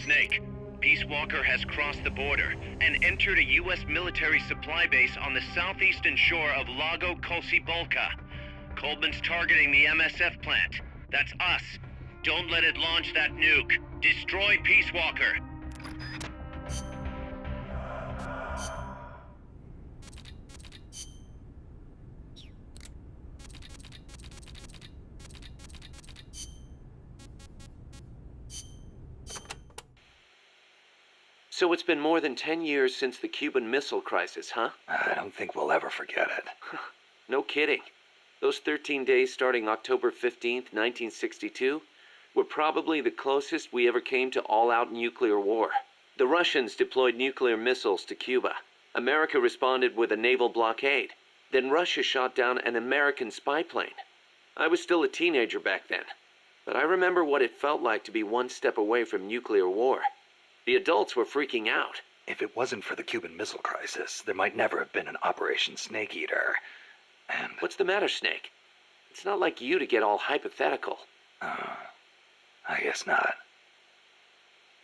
Snake. Peace Walker has crossed the border and entered a U.S. military supply base on the southeastern shore of Lago Cocibolca. Coleman's targeting the MSF plant. That's us. Don't let it launch that nuke. Destroy Peace Walker. So it's been more than 10 years since the Cuban Missile Crisis, huh? I don't think we'll ever forget it. No kidding. Those 13 days starting October 15th, 1962, were probably the closest we ever came to all-out nuclear war. The Russians deployed nuclear missiles to Cuba. America responded with a naval blockade. Then Russia shot down an American spy plane. I was still a teenager back then, but I remember what it felt like to be one step away from nuclear war. The adults were freaking out. If it wasn't for the Cuban Missile Crisis, there might never have been an Operation Snake Eater. And... What's the matter, Snake? It's not like you to get all hypothetical. I guess not.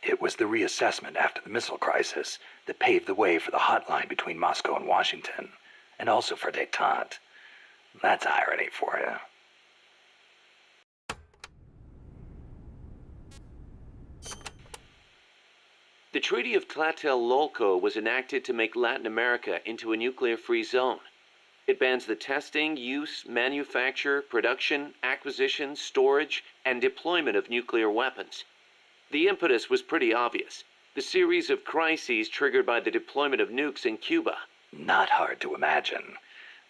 It was the reassessment after the missile crisis that paved the way for the hotline between Moscow and Washington, and also for détente. That's irony for you. The Treaty of Tlatelolco was enacted to make Latin America into a nuclear-free zone. It bans the testing, use, manufacture, production, acquisition, storage, and deployment of nuclear weapons. The impetus was pretty obvious. The series of crises triggered by the deployment of nukes in Cuba. Not hard to imagine.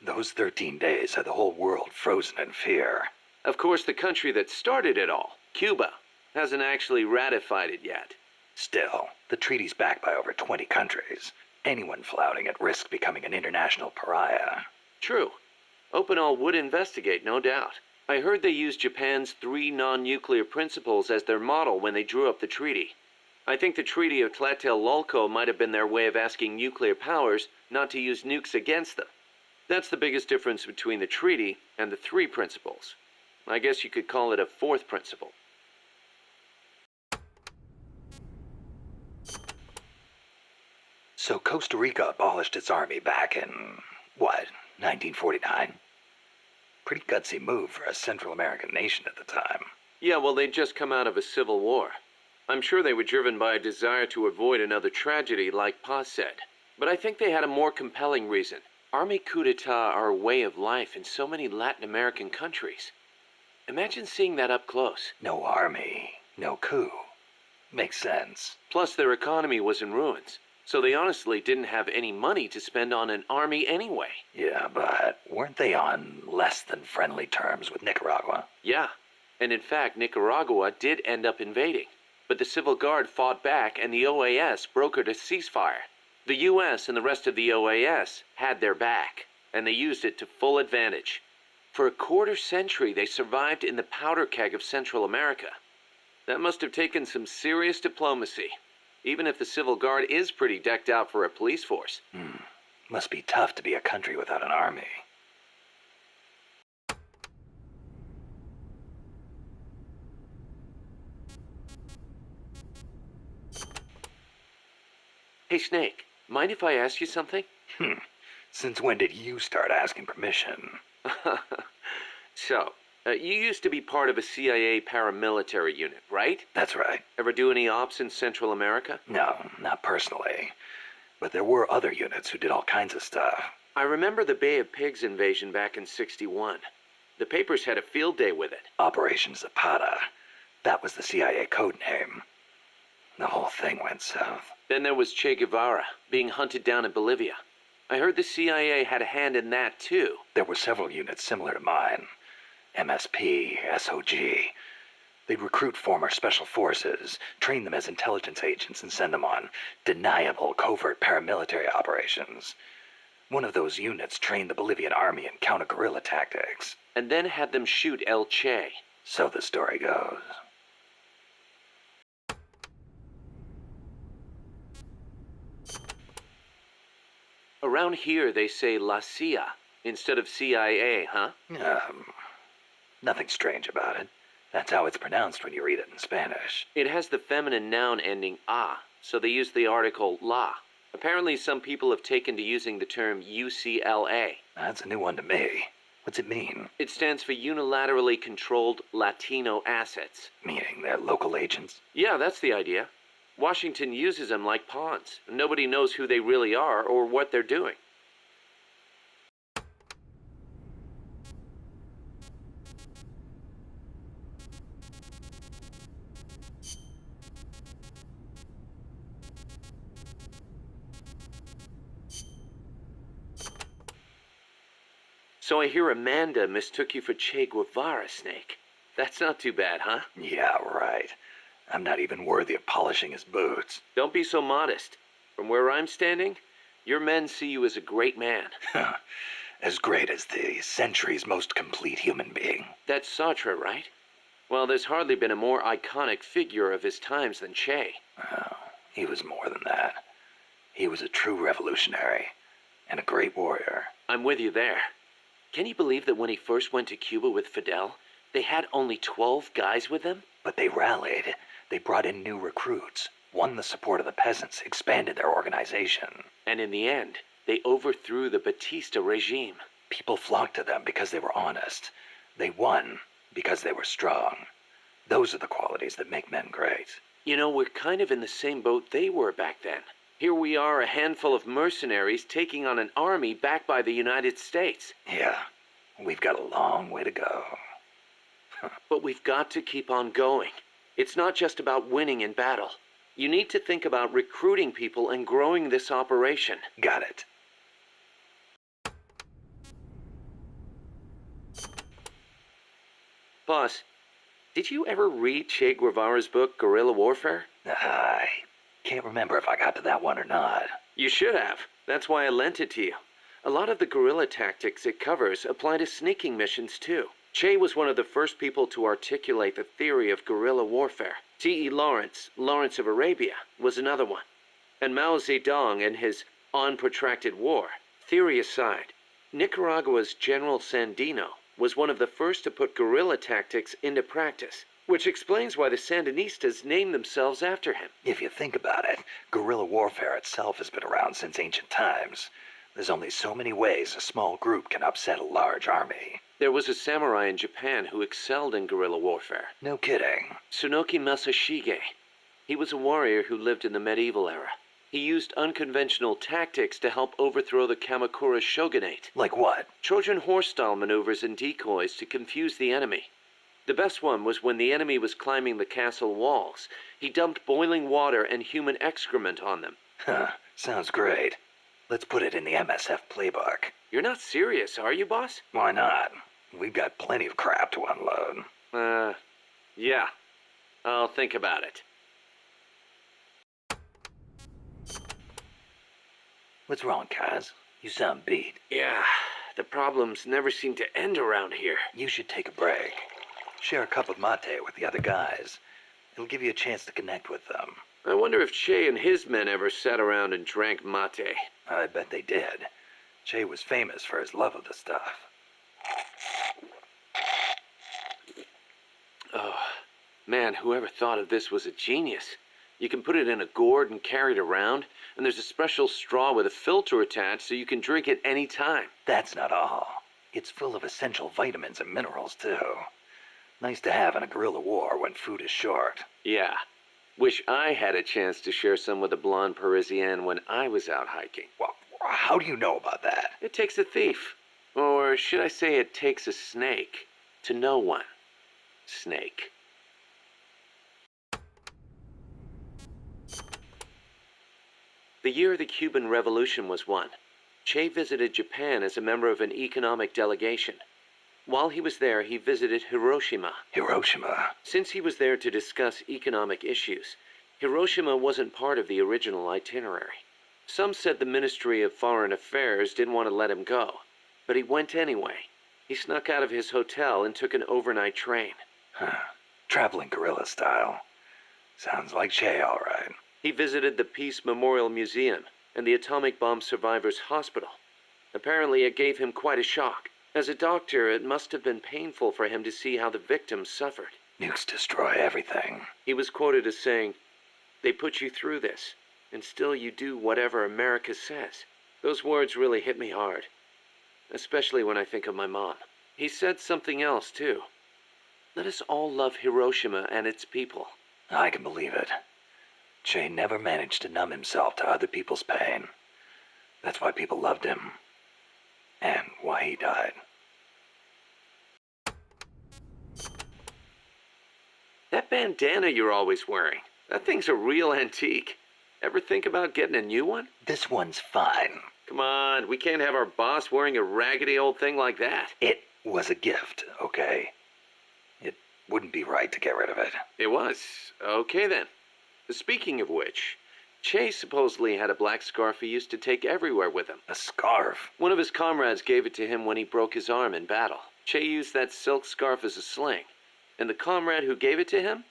Those 13 days had the whole world frozen in fear. Of course, the country that started it all, Cuba, hasn't actually ratified it yet. Still, the treaty's backed by over 20 countries. Anyone flouting it risks becoming an international pariah. True. Opinol would investigate, no doubt. I heard they used Japan's 3 non-nuclear principles as their model when they drew up the treaty. I think the Treaty of Tlatelolco might have been their way of asking nuclear powers not to use nukes against them. That's the biggest difference between the treaty and the 3 principles. I guess you could call it a 4th principle. So Costa Rica abolished its army back in, what, 1949? Pretty gutsy move for a Central American nation at the time. Yeah, well, they'd just come out of a civil war. I'm sure they were driven by a desire to avoid another tragedy like Paz said. But I think they had a more compelling reason. Army coup d'etat are a way of life in so many Latin American countries. Imagine seeing that up close. No army, no coup. Makes sense. Plus, their economy was in ruins. So they honestly didn't have any money to spend on an army anyway. Yeah, but weren't they on less than friendly terms with Nicaragua? Yeah, and in fact, Nicaragua did end up invading. But the Civil Guard fought back and the OAS brokered a ceasefire. The U.S. and the rest of the OAS had their back, and they used it to full advantage. For a quarter century, they survived in the powder keg of Central America. That must have taken some serious diplomacy. Even if the Civil Guard is pretty decked out for a police force. Must be tough to be a country without an army. Hey, Snake, mind if I ask you something? Since when did you start asking permission? So, you used to be part of a CIA paramilitary unit, right? That's right. Ever do any ops in Central America? No, not personally. But there were other units who did all kinds of stuff. I remember the Bay of Pigs invasion back in '61. The papers had a field day with it. Operation Zapata. That was the CIA code name. The whole thing went south. Then there was Che Guevara, being hunted down in Bolivia. I heard the CIA had a hand in that, too. There were several units similar to mine. MSP, SOG. They'd recruit former special forces, train them as intelligence agents, and send them on deniable covert paramilitary operations. One of those units trained the Bolivian army in counter-guerrilla tactics. And then had them shoot El Che. So the story goes. Around here they say La CIA instead of CIA, huh? Nothing strange about it. That's how it's pronounced when you read it in Spanish. It has the feminine noun ending a, so they use the article la. Apparently some people have taken to using the term UCLA. That's a new one to me. What's it mean? It stands for Unilaterally Controlled Latino Assets. Meaning they're local agents? Yeah, that's the idea. Washington uses them like pawns. Nobody knows who they really are or what they're doing. So I hear Amanda mistook you for Che Guevara, Snake. That's not too bad, huh? Yeah, right. I'm not even worthy of polishing his boots. Don't be so modest. From where I'm standing, your men see you as a great man. As great as the century's most complete human being. That's Sartre, right? Well, there's hardly been a more iconic figure of his times than Che. Oh, he was more than that. He was a true revolutionary and a great warrior. I'm with you there. Can you believe that when he first went to Cuba with Fidel, they had only 12 guys with them? But they rallied. They brought in new recruits, won the support of the peasants, expanded their organization. And in the end, they overthrew the Batista regime. People flocked to them because they were honest. They won because they were strong. Those are the qualities that make men great. You know, we're kind of in the same boat they were back then. Here we are, a handful of mercenaries taking on an army backed by the United States. Yeah, we've got a long way to go. But we've got to keep on going. It's not just about winning in battle. You need to think about recruiting people and growing this operation. Got it. Boss, did you ever read Che Guevara's book, Guerrilla Warfare? I can't remember if I got to that one or not. You should have. That's why I lent it to you. A lot of the guerrilla tactics it covers apply to sneaking missions, too. Che was one of the first people to articulate the theory of guerrilla warfare. T.E. Lawrence of Arabia, was another one. And Mao Zedong and his On Protracted War. Theory aside, Nicaragua's General Sandino was one of the first to put guerrilla tactics into practice, which explains why the Sandinistas named themselves after him. If you think about it, guerrilla warfare itself has been around since ancient times. There's only so many ways a small group can upset a large army. There was a samurai in Japan who excelled in guerrilla warfare. No kidding. Tsunoki Masashige. He was a warrior who lived in the medieval era. He used unconventional tactics to help overthrow the Kamakura shogunate. Like what? Trojan horse-style maneuvers and decoys to confuse the enemy. The best one was when the enemy was climbing the castle walls. He dumped boiling water and human excrement on them. Huh, sounds great. Let's put it in the MSF playbook. You're not serious, are you, boss? Why not? We've got plenty of crap to unload. Yeah. I'll think about it. What's wrong, Kaz? You sound beat. Yeah, the problems never seem to end around here. You should take a break. Share a cup of mate with the other guys. It'll give you a chance to connect with them. I wonder if Che and his men ever sat around and drank mate. I bet they did. Che was famous for his love of the stuff. Oh, man, whoever thought of this was a genius. You can put it in a gourd and carry it around, and there's a special straw with a filter attached so you can drink it any time. That's not all. It's full of essential vitamins and minerals, too. Nice to have in a guerrilla war when food is short. Yeah. Wish I had a chance to share some with a blonde Parisienne when I was out hiking. Well, how do you know about that? It takes a thief. Or should I say it takes a snake to know one. Snake. The year the Cuban Revolution was won, Che visited Japan as a member of an economic delegation. While he was there, he visited Hiroshima. Hiroshima? Since he was there to discuss economic issues, Hiroshima wasn't part of the original itinerary. Some said the Ministry of Foreign Affairs didn't want to let him go, but he went anyway. He snuck out of his hotel and took an overnight train. Huh. Traveling guerrilla style. Sounds like Che, all right. He visited the Peace Memorial Museum and the Atomic Bomb Survivors Hospital. Apparently it gave him quite a shock. As a doctor, it must have been painful for him to see how the victims suffered. Nukes destroy everything. He was quoted as saying, "They put you through this, and still you do whatever America says." Those words really hit me hard, especially when I think of my mom. He said something else, too. Let us all love Hiroshima and its people. I can believe it. Che never managed to numb himself to other people's pain. That's why people loved him. And why he died. That bandana you're always wearing, that thing's a real antique. Ever think about getting a new one? This one's fine. Come on, we can't have our boss wearing a raggedy old thing like that. It was a gift, okay? It wouldn't be right to get rid of it. It was. Okay then. Speaking of which, Che supposedly had a black scarf he used to take everywhere with him. A scarf? One of his comrades gave it to him when he broke his arm in battle. Che used that silk scarf as a sling, and the comrade who gave it to him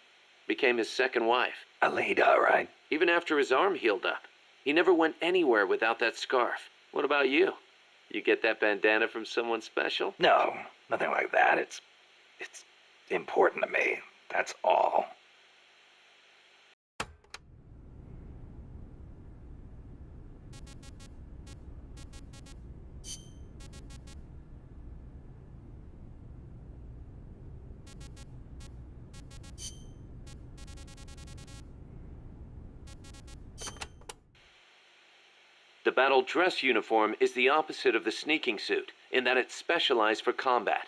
became his second wife. Alida, right? Even after his arm healed up, he never went anywhere without that scarf. What about you? You get that bandana from someone special? No, nothing like that. It's important to me. That's all. The battle dress uniform is the opposite of the sneaking suit, in that it's specialized for combat.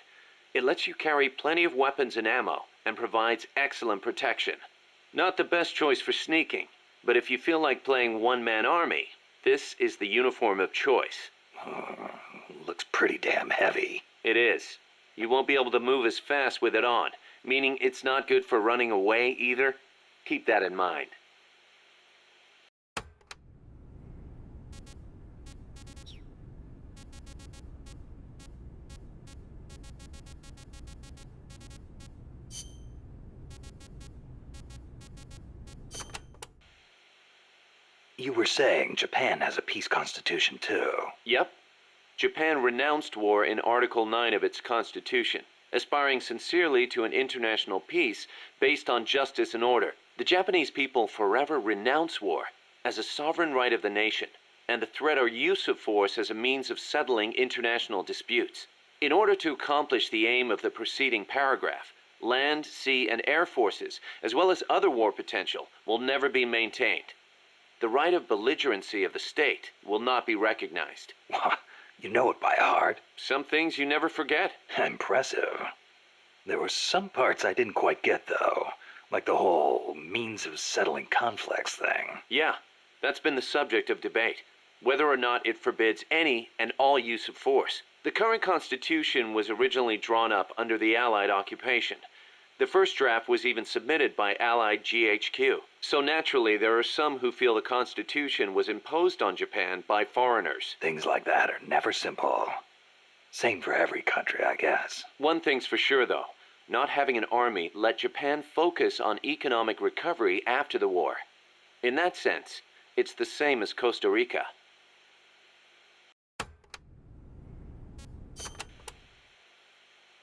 It lets you carry plenty of weapons and ammo, and provides excellent protection. Not the best choice for sneaking, but if you feel like playing one-man army, this is the uniform of choice. Looks pretty damn heavy. It is. You won't be able to move as fast with it on, meaning it's not good for running away either. Keep that in mind. You were saying Japan has a peace constitution too. Yep. Japan renounced war in Article 9 of its constitution, aspiring sincerely to an international peace based on justice and order. The Japanese people forever renounce war as a sovereign right of the nation, and the threat or use of force as a means of settling international disputes. In order to accomplish the aim of the preceding paragraph, land, sea, and air forces, as well as other war potential, will never be maintained. The right of belligerency of the state will not be recognized. You know it by heart. Some things you never forget. Impressive. There were some parts I didn't quite get, though. Like the whole means of settling conflicts thing. Yeah, that's been the subject of debate. Whether or not it forbids any and all use of force. The current Constitution was originally drawn up under the Allied occupation. The first draft was even submitted by Allied GHQ. So naturally, there are some who feel the Constitution was imposed on Japan by foreigners. Things like that are never simple. Same for every country, I guess. One thing's for sure, though. Not having an army let Japan focus on economic recovery after the war. In that sense, it's the same as Costa Rica.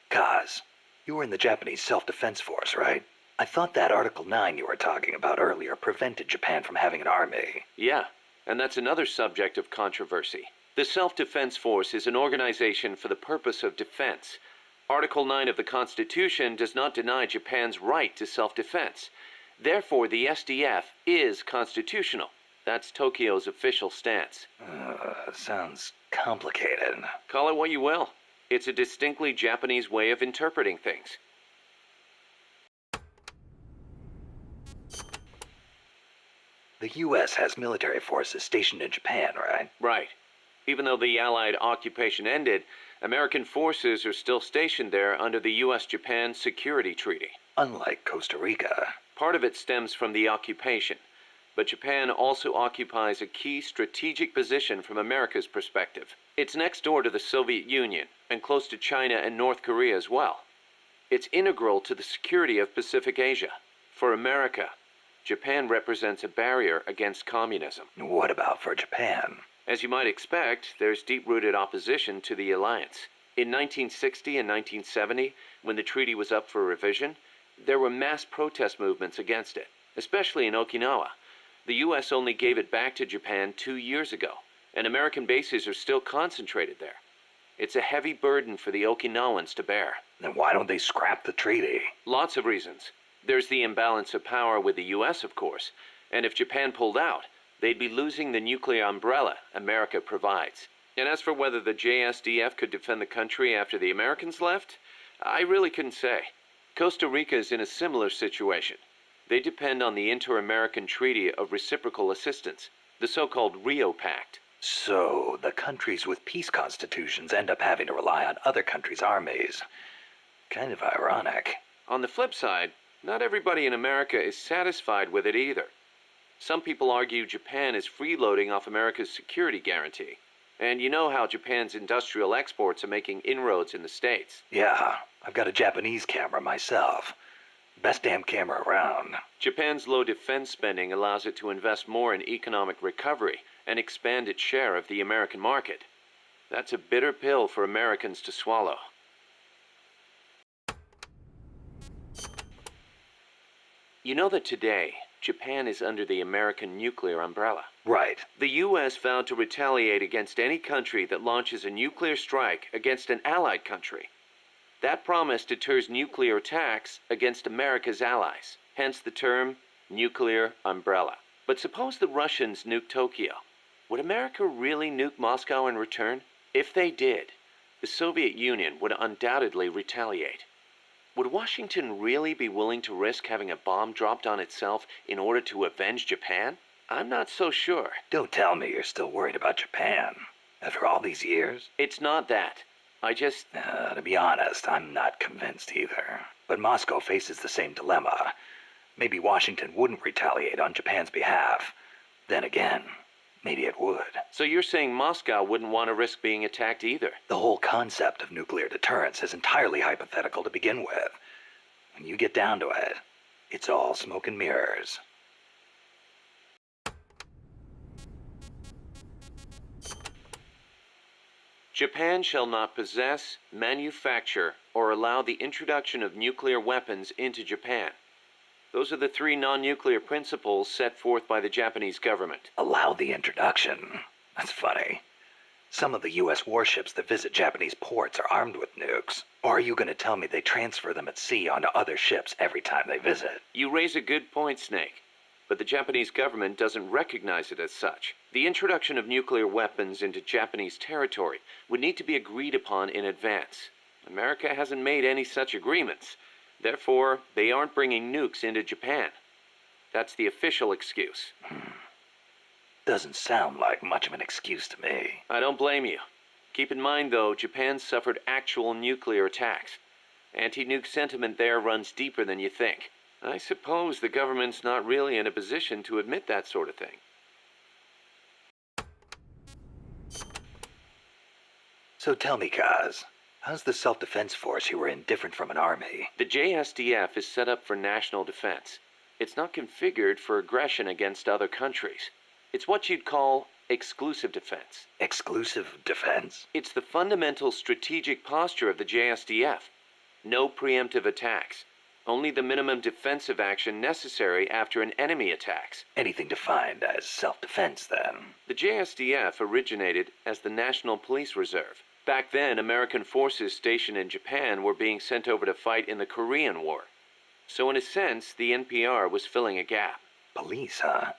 Kaz, you were in the Japanese Self-Defense Force, right? I thought that Article 9 you were talking about earlier prevented Japan from having an army. Yeah, and that's another subject of controversy. The Self-Defense Force is an organization for the purpose of defense. Article 9 of the Constitution does not deny Japan's right to self-defense. Therefore, the SDF is constitutional. That's Tokyo's official stance. Sounds complicated. Call it what you will. It's a distinctly Japanese way of interpreting things. The U.S. has military forces stationed in Japan, right? Right. Even though the Allied occupation ended, American forces are still stationed there under the U.S.-Japan Security Treaty. Unlike Costa Rica. Part of it stems from the occupation, but Japan also occupies a key strategic position from America's perspective. It's next door to the Soviet Union, and close to China and North Korea as well. It's integral to the security of Pacific Asia. For America, Japan represents a barrier against communism. What about for Japan? As you might expect, there's deep-rooted opposition to the alliance. In 1960 and 1970, when the treaty was up for revision, There were mass protest movements against it, especially in Okinawa. The U.S. only gave it back to Japan 2 years ago, and American bases are still concentrated there. It's a heavy burden for the Okinawans to bear. Then why don't they scrap the treaty? Lots of reasons. There's the imbalance of power with the U.S., of course, and if Japan pulled out, they'd be losing the nuclear umbrella America provides. And as for whether the JSDF could defend the country after the Americans left, I really couldn't say. Costa Rica is in a similar situation. They depend on the Inter-American Treaty of Reciprocal Assistance, the so-called Rio Pact. So, the countries with peace constitutions end up having to rely on other countries' armies. Kind of ironic. On the flip side, not everybody in America is satisfied with it either. Some people argue Japan is freeloading off America's security guarantee. And you know how Japan's industrial exports are making inroads in the States. Yeah, I've got a Japanese camera myself. Best damn camera around. Japan's low defense spending allows it to invest more in economic recovery and expand its share of the American market. That's a bitter pill for Americans to swallow. You know that today, Japan is under the American nuclear umbrella. Right. The U.S. vowed to retaliate against any country that launches a nuclear strike against an allied country. That promise deters nuclear attacks against America's allies, hence the term nuclear umbrella. But suppose the Russians nuke Tokyo. Would America really nuke Moscow in return? If they did, the Soviet Union would undoubtedly retaliate. Would Washington really be willing to risk having a bomb dropped on itself in order to avenge Japan? I'm not so sure. Don't tell me you're still worried about Japan. After all these years? It's not that. To be honest, I'm not convinced either. But Moscow faces the same dilemma. Maybe Washington wouldn't retaliate on Japan's behalf. Then again, maybe it would. So you're saying Moscow wouldn't want to risk being attacked either? The whole concept of nuclear deterrence is entirely hypothetical to begin with. When you get down to it, it's all smoke and mirrors. Japan shall not possess, manufacture, or allow the introduction of nuclear weapons into Japan. Those are the 3 non-nuclear principles set forth by the Japanese government. Allow the introduction? That's funny. Some of the U.S. warships that visit Japanese ports are armed with nukes. Or are you going to tell me they transfer them at sea onto other ships every time they visit? You raise a good point, Snake. But the Japanese government doesn't recognize it as such. The introduction of nuclear weapons into Japanese territory would need to be agreed upon in advance. America hasn't made any such agreements. Therefore, they aren't bringing nukes into Japan. That's the official excuse. Doesn't sound like much of an excuse to me. I don't blame you. Keep in mind, though, Japan suffered actual nuclear attacks. Anti-nuke sentiment there runs deeper than you think. I suppose the government's not really in a position to admit that sort of thing. So tell me, Kaz, how's the self-defense force you were in different from an army? The JSDF is set up for national defense. It's not configured for aggression against other countries. It's what you'd call exclusive defense. Exclusive defense? It's the fundamental strategic posture of the JSDF. No preemptive attacks. Only the minimum defensive action necessary after an enemy attacks. Anything defined as self-defense, then? The JSDF originated as the National Police Reserve. Back then, American forces stationed in Japan were being sent over to fight in the Korean War. So in a sense, the NPR was filling a gap. Police, huh?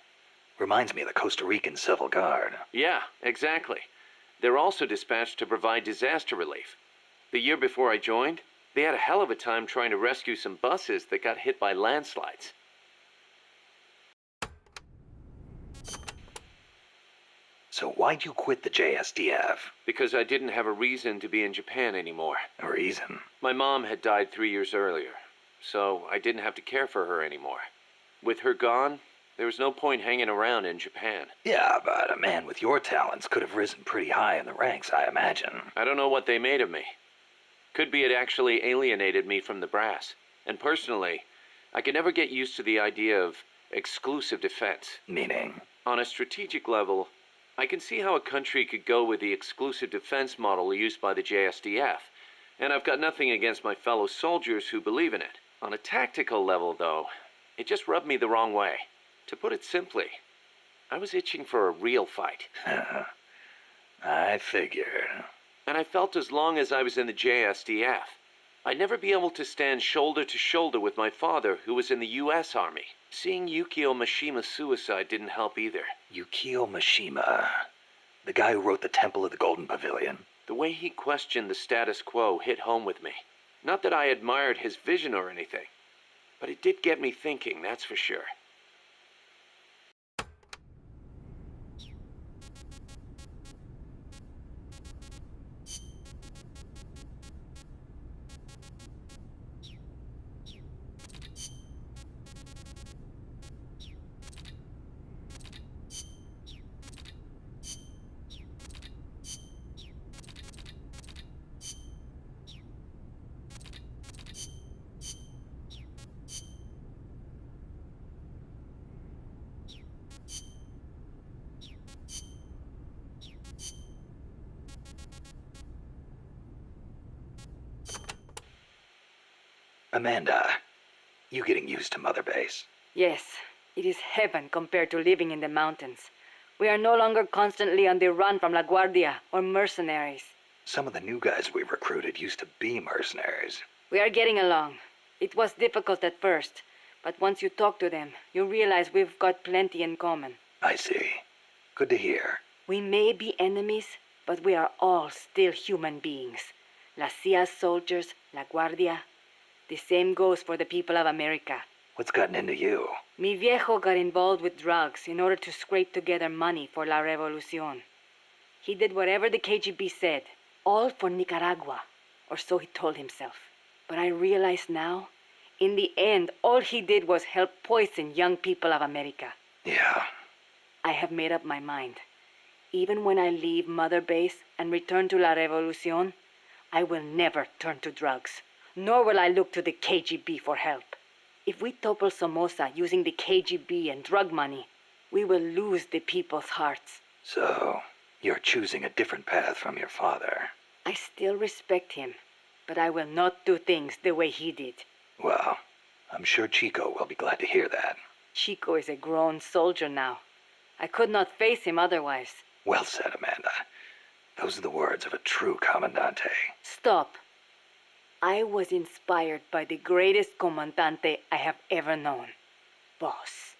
Reminds me of the Costa Rican Civil Guard. Yeah, exactly. They're also dispatched to provide disaster relief. The year before I joined, they had a hell of a time trying to rescue some buses that got hit by landslides. So why'd you quit the JSDF? Because I didn't have a reason to be in Japan anymore. A reason? My mom had died 3 years earlier, so I didn't have to care for her anymore. With her gone, there was no point hanging around in Japan. Yeah, but a man with your talents could have risen pretty high in the ranks, I imagine. I don't know what they made of me. Could be it actually alienated me from the brass. And personally, I could never get used to the idea of exclusive defense. Meaning? On a strategic level, I can see how a country could go with the exclusive defense model used by the JSDF, and I've got nothing against my fellow soldiers who believe in it. On a tactical level, though, it just rubbed me the wrong way. To put it simply, I was itching for a real fight. I figured. And I felt as long as I was in the JSDF, I'd never be able to stand shoulder to shoulder with my father, who was in the U.S. Army. Seeing Yukio Mishima's suicide didn't help either. Yukio Mishima, the guy who wrote The Temple of the Golden Pavilion. The way he questioned the status quo hit home with me. Not that I admired his vision or anything, but it did get me thinking, that's for sure. Amanda, you getting used to Mother Base? Yes, it is heaven compared to living in the mountains. We are no longer constantly on the run from La Guardia or mercenaries. Some of the new guys we recruited used to be mercenaries. We are getting along. It was difficult at first, but once you talk to them, you realize we've got plenty in common. I see. Good to hear. We may be enemies, but we are all still human beings. La CIA's soldiers, La Guardia. The same goes for the people of America. What's gotten into you? Mi viejo got involved with drugs in order to scrape together money for La Revolucion. He did whatever the KGB said, all for Nicaragua, or so he told himself. But I realize now, in the end, all he did was help poison young people of America. Yeah. I have made up my mind. Even when I leave Mother Base and return to La Revolucion, I will never turn to drugs. Nor will I look to the KGB for help. If we topple Somoza using the KGB and drug money, we will lose the people's hearts. So, you're choosing a different path from your father. I still respect him, but I will not do things the way he did. Well, I'm sure Chico will be glad to hear that. Chico is a grown soldier now. I could not face him otherwise. Well said, Amanda. Those are the words of a true Comandante. Stop. I was inspired by the greatest comandante I have ever known. Boss.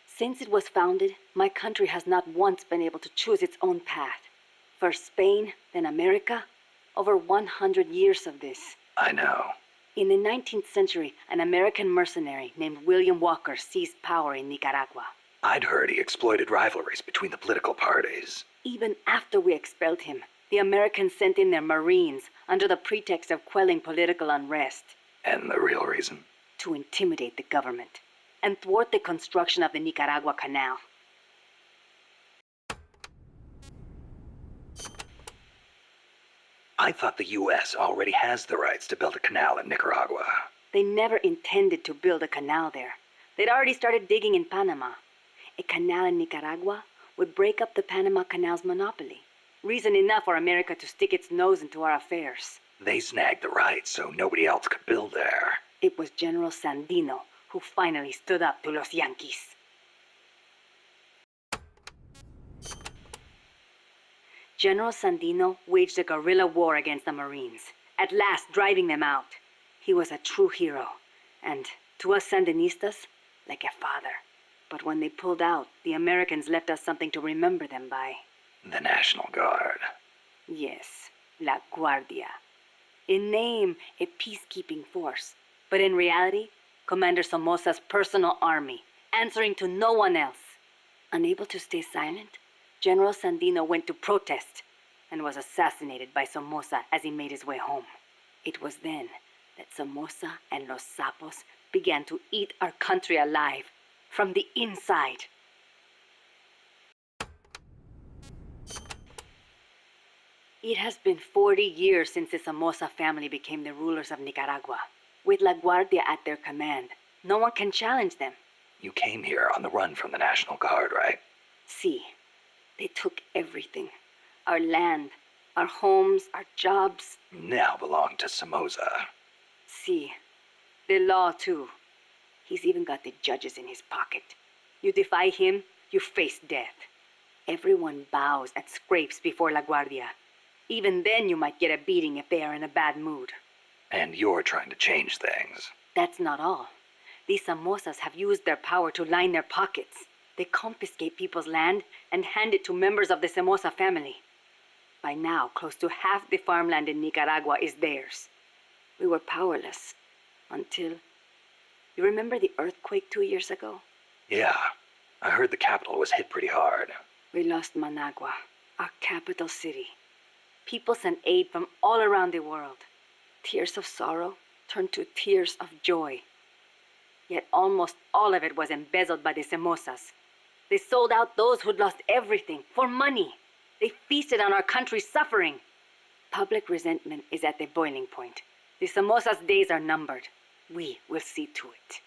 Since it was founded, my country has not once been able to choose its own path. First Spain, then America. Over 100 years of this. I know. In the 19th century, an American mercenary named William Walker seized power in Nicaragua. I'd heard he exploited rivalries between the political parties. Even after we expelled him, the Americans sent in their Marines under the pretext of quelling political unrest. And the real reason? To intimidate the government and thwart the construction of the Nicaragua Canal. I thought the U.S. already has the rights to build a canal in Nicaragua. They never intended to build a canal there. They'd already started digging in Panama. A canal in Nicaragua would break up the Panama Canal's monopoly. Reason enough for America to stick its nose into our affairs. They snagged the rights so nobody else could build there. It was General Sandino who finally stood up to los Yankees. General Sandino waged a guerrilla war against the Marines, at last driving them out. He was a true hero, and to us Sandinistas, like a father. But when they pulled out, the Americans left us something to remember them by. The National Guard. Yes, La Guardia. In name, a peacekeeping force, but in reality, Commander Somoza's personal army, answering to no one else. Unable to stay silent, General Sandino went to protest and was assassinated by Somoza as he made his way home. It was then that Somoza and Los Sapos began to eat our country alive from the inside. It has been 40 years since the Somoza family became the rulers of Nicaragua. With La Guardia at their command, no one can challenge them. You came here on the run from the National Guard, right? See, They took everything. Our land, our homes, our jobs. Now belong to Somoza. See, the law too. He's even got the judges in his pocket. You defy him, you face death. Everyone bows and scrapes before La Guardia. Even then you might get a beating if they are in a bad mood. And you're trying to change things. That's not all. These Somozas have used their power to line their pockets. They confiscate people's land and hand it to members of the Somoza family. By now, close to half the farmland in Nicaragua is theirs. We were powerless until... You remember the earthquake 2 years ago? Yeah, I heard the capital was hit pretty hard. We lost Managua, our capital city. People sent aid from all around the world. Tears of sorrow turned to tears of joy. Yet almost all of it was embezzled by the Somozas. They sold out those who'd lost everything for money. They feasted on our country's suffering. Public resentment is at the boiling point. The Somozas' days are numbered. We will see to it.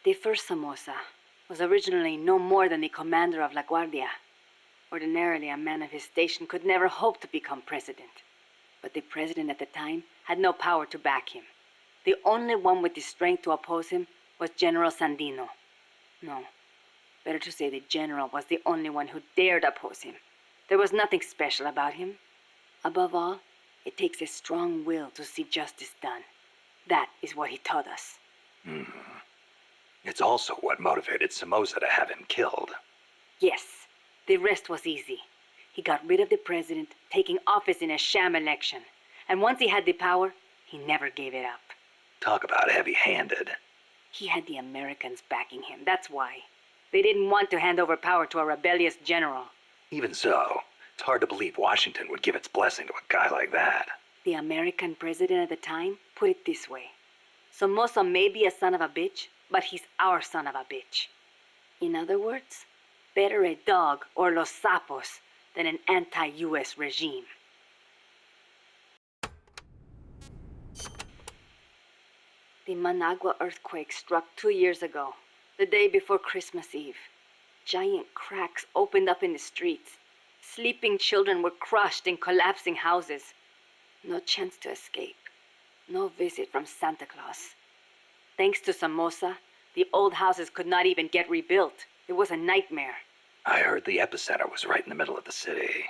The first Somoza was originally no more than the commander of La Guardia. Ordinarily, a man of his station could never hope to become president. But the president at the time had no power to back him. The only one with the strength to oppose him was General Sandino. No, better to say the general was the only one who dared oppose him. There was nothing special about him. Above all, it takes a strong will to see justice done. That is what he taught us. It's also what motivated Somoza to have him killed. Yes, the rest was easy. He got rid of the president, taking office in a sham election. And once he had the power, he never gave it up. Talk about heavy-handed. He had the Americans backing him, that's why. They didn't want to hand over power to a rebellious general. Even so, it's hard to believe Washington would give its blessing to a guy like that. The American president at the time put it this way. Somoza may be a son of a bitch, but he's our son of a bitch. In other words, better a dog or los sapos than an anti-U.S. regime. The Managua earthquake struck 2 years ago, the day before Christmas Eve. Giant cracks opened up in the streets. Sleeping children were crushed in collapsing houses. No chance to escape. No visit from Santa Claus. Thanks to Somoza, the old houses could not even get rebuilt. It was a nightmare. I heard the epicenter was right in the middle of the city.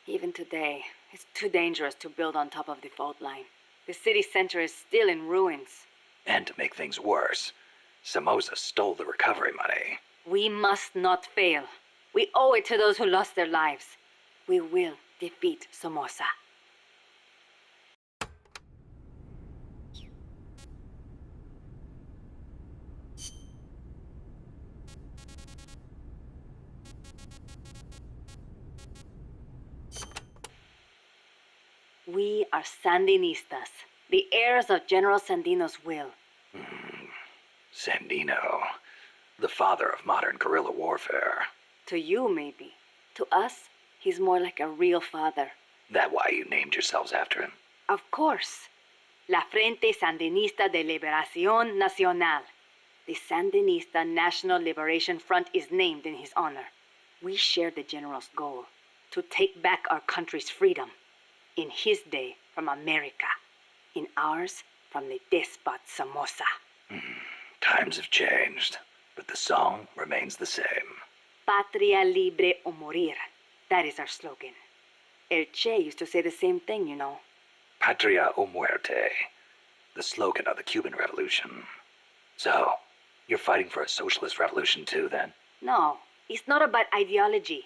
Even today, it's too dangerous to build on top of the fault line. The city center is still in ruins. And to make things worse, Somoza stole the recovery money. We must not fail. We owe it to those who lost their lives. We will defeat Somoza. We are Sandinistas, the heirs of General Sandino's will. Sandino, the father of modern guerrilla warfare. To you, maybe. To us, he's more like a real father. That why you named yourselves after him? Of course. La Frente Sandinista de Liberación Nacional. The Sandinista National Liberation Front is named in his honor. We share the general's goal, to take back our country's freedom. In his day, from America. In ours, from the despot Somoza. Times have changed, but the song remains the same. Patria libre o morir. That is our slogan. El Che used to say the same thing, you know. Patria o muerte, the slogan of the Cuban Revolution. So, you're fighting for a socialist revolution too, then? No, it's not about ideology.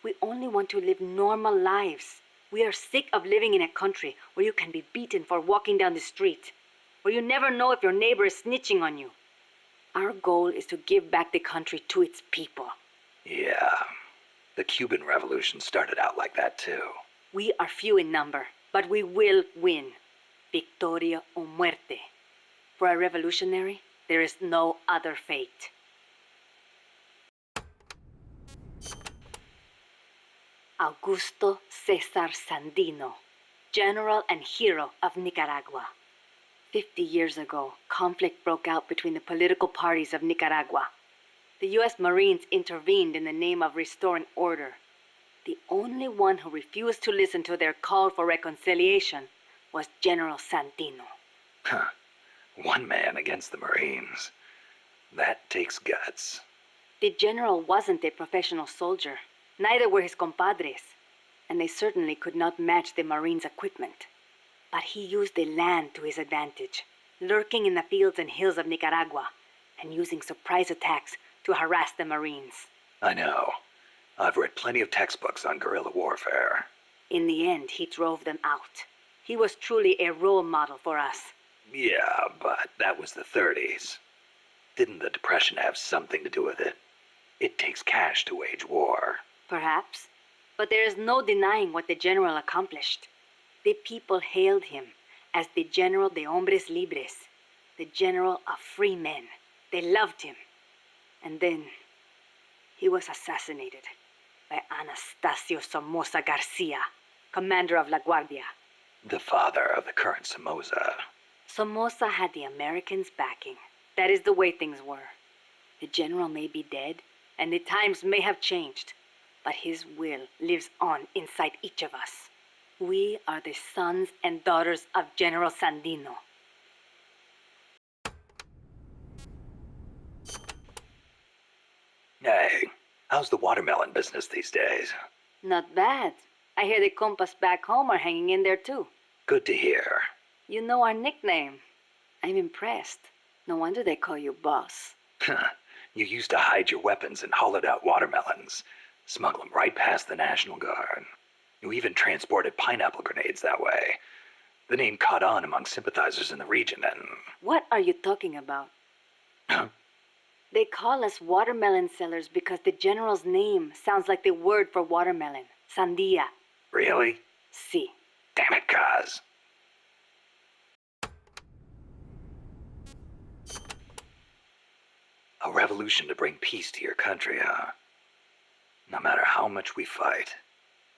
We only want to live normal lives. We are sick of living in a country where you can be beaten for walking down the street, where you never know if your neighbor is snitching on you. Our goal is to give back the country to its people. Yeah, the Cuban Revolution started out like that too. We are few in number, but we will win. Victoria o muerte. For a revolutionary, there is no other fate. Augusto Cesar Sandino, General and Hero of Nicaragua. 50 years ago, conflict broke out between the political parties of Nicaragua. The U.S. Marines intervened in the name of restoring order. The only one who refused to listen to their call for reconciliation was General Sandino. Huh. One man against the Marines. That takes guts. The general wasn't a professional soldier. Neither were his compadres. And they certainly could not match the Marines' equipment. But he used the land to his advantage, lurking in the fields and hills of Nicaragua, and using surprise attacks to harass the Marines. I know. I've read plenty of textbooks on guerrilla warfare. In the end, he drove them out. He was truly a role model for us. Yeah, but that was the 30s. Didn't the Depression have something to do with it? It takes cash to wage war. Perhaps. But there is no denying what the general accomplished. The people hailed him as the General de Hombres Libres, the General of Free Men. They loved him. And then he was assassinated by Anastasio Somoza Garcia, commander of La Guardia. The father of the current Somoza. Somoza had the Americans' backing. That is the way things were. The general may be dead, and the times may have changed, but his will lives on inside each of us. We are the sons and daughters of General Sandino. Hey, how's the watermelon business these days? Not bad. I hear the compas back home are hanging in there too. Good to hear. You know our nickname. I'm impressed. No wonder they call you boss. You used to hide your weapons in hollowed-out watermelons, smuggle them right past the National Guard. You even transported pineapple grenades that way. The name caught on among sympathizers in the region and... What are you talking about? Huh? They call us watermelon sellers because the general's name sounds like the word for watermelon. Sandia. Really? Si. Damn it, Kaz. A revolution to bring peace to your country, huh? No matter how much we fight,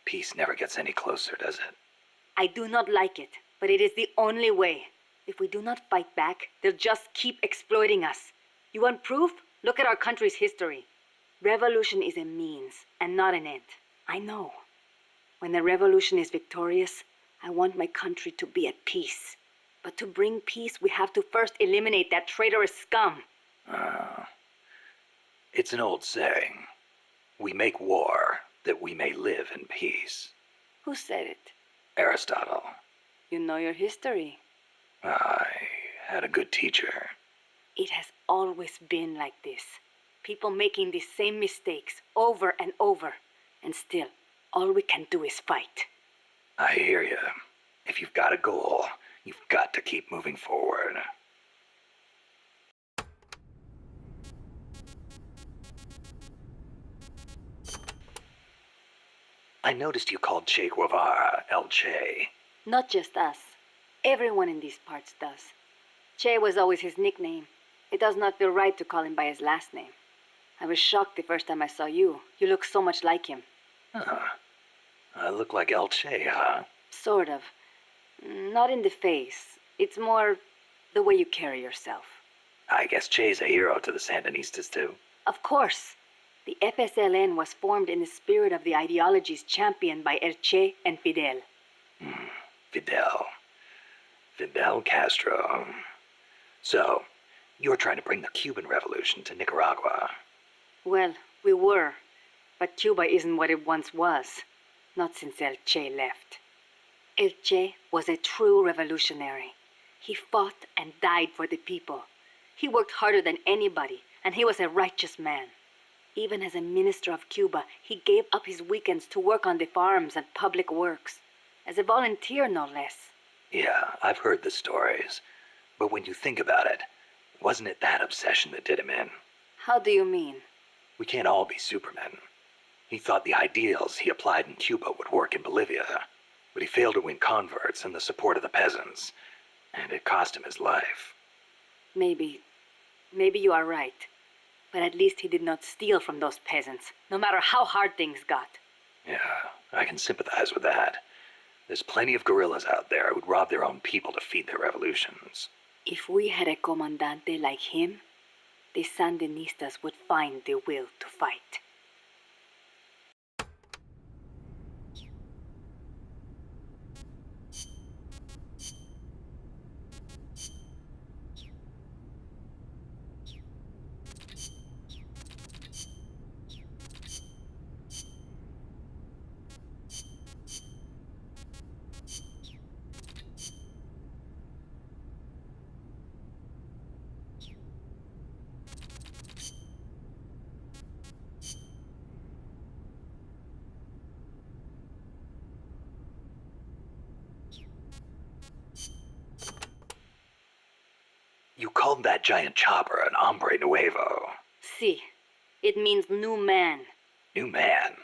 peace never gets any closer, does it? I do not like it, but it is the only way. If we do not fight back, they'll just keep exploiting us. You want proof? Look at our country's history. Revolution is a means and not an end. I know. When the revolution is victorious, I want my country to be at peace. But to bring peace, we have to first eliminate that traitorous scum. It's an old saying. We make war that we may live in peace. Who said it? Aristotle. You know your history. I had a good teacher. It has always been like this. People making the same mistakes over and over. And still, all we can do is fight. I hear you. If you've got a goal, you've got to keep moving forward. I noticed you called Che Guevara El Che. Not just us. Everyone in these parts does. Che was always his nickname. It does not feel right to call him by his last name. I was shocked the first time I saw you. You look so much like him. I look like El Che, huh? Sort of. Not in the face. It's more the way you carry yourself. I guess Che's a hero to the Sandinistas, too. Of course. The FSLN was formed in the spirit of the ideologies championed by El Che and Fidel. Fidel Castro. So, you're trying to bring the Cuban Revolution to Nicaragua. Well, we were. But Cuba isn't what it once was. Not since El Che left. El Che was a true revolutionary. He fought and died for the people. He worked harder than anybody, and he was a righteous man. Even as a minister of Cuba, he gave up his weekends to work on the farms and public works. As a volunteer, no less. Yeah, I've heard the stories. But when you think about it, wasn't it that obsession that did him in? How do you mean? We can't all be supermen. He thought the ideals he applied in Cuba would work in Bolivia, but he failed to win converts and the support of the peasants, and it cost him his life. Maybe you are right. But at least he did not steal from those peasants, no matter how hard things got. Yeah, I can sympathize with that. There's plenty of guerrillas out there who'd rob their own people to feed their revolutions. If we had a comandante like him, the Sandinistas would find the will to fight. You called that giant chopper an hombre nuevo. Si. It means new man. New man?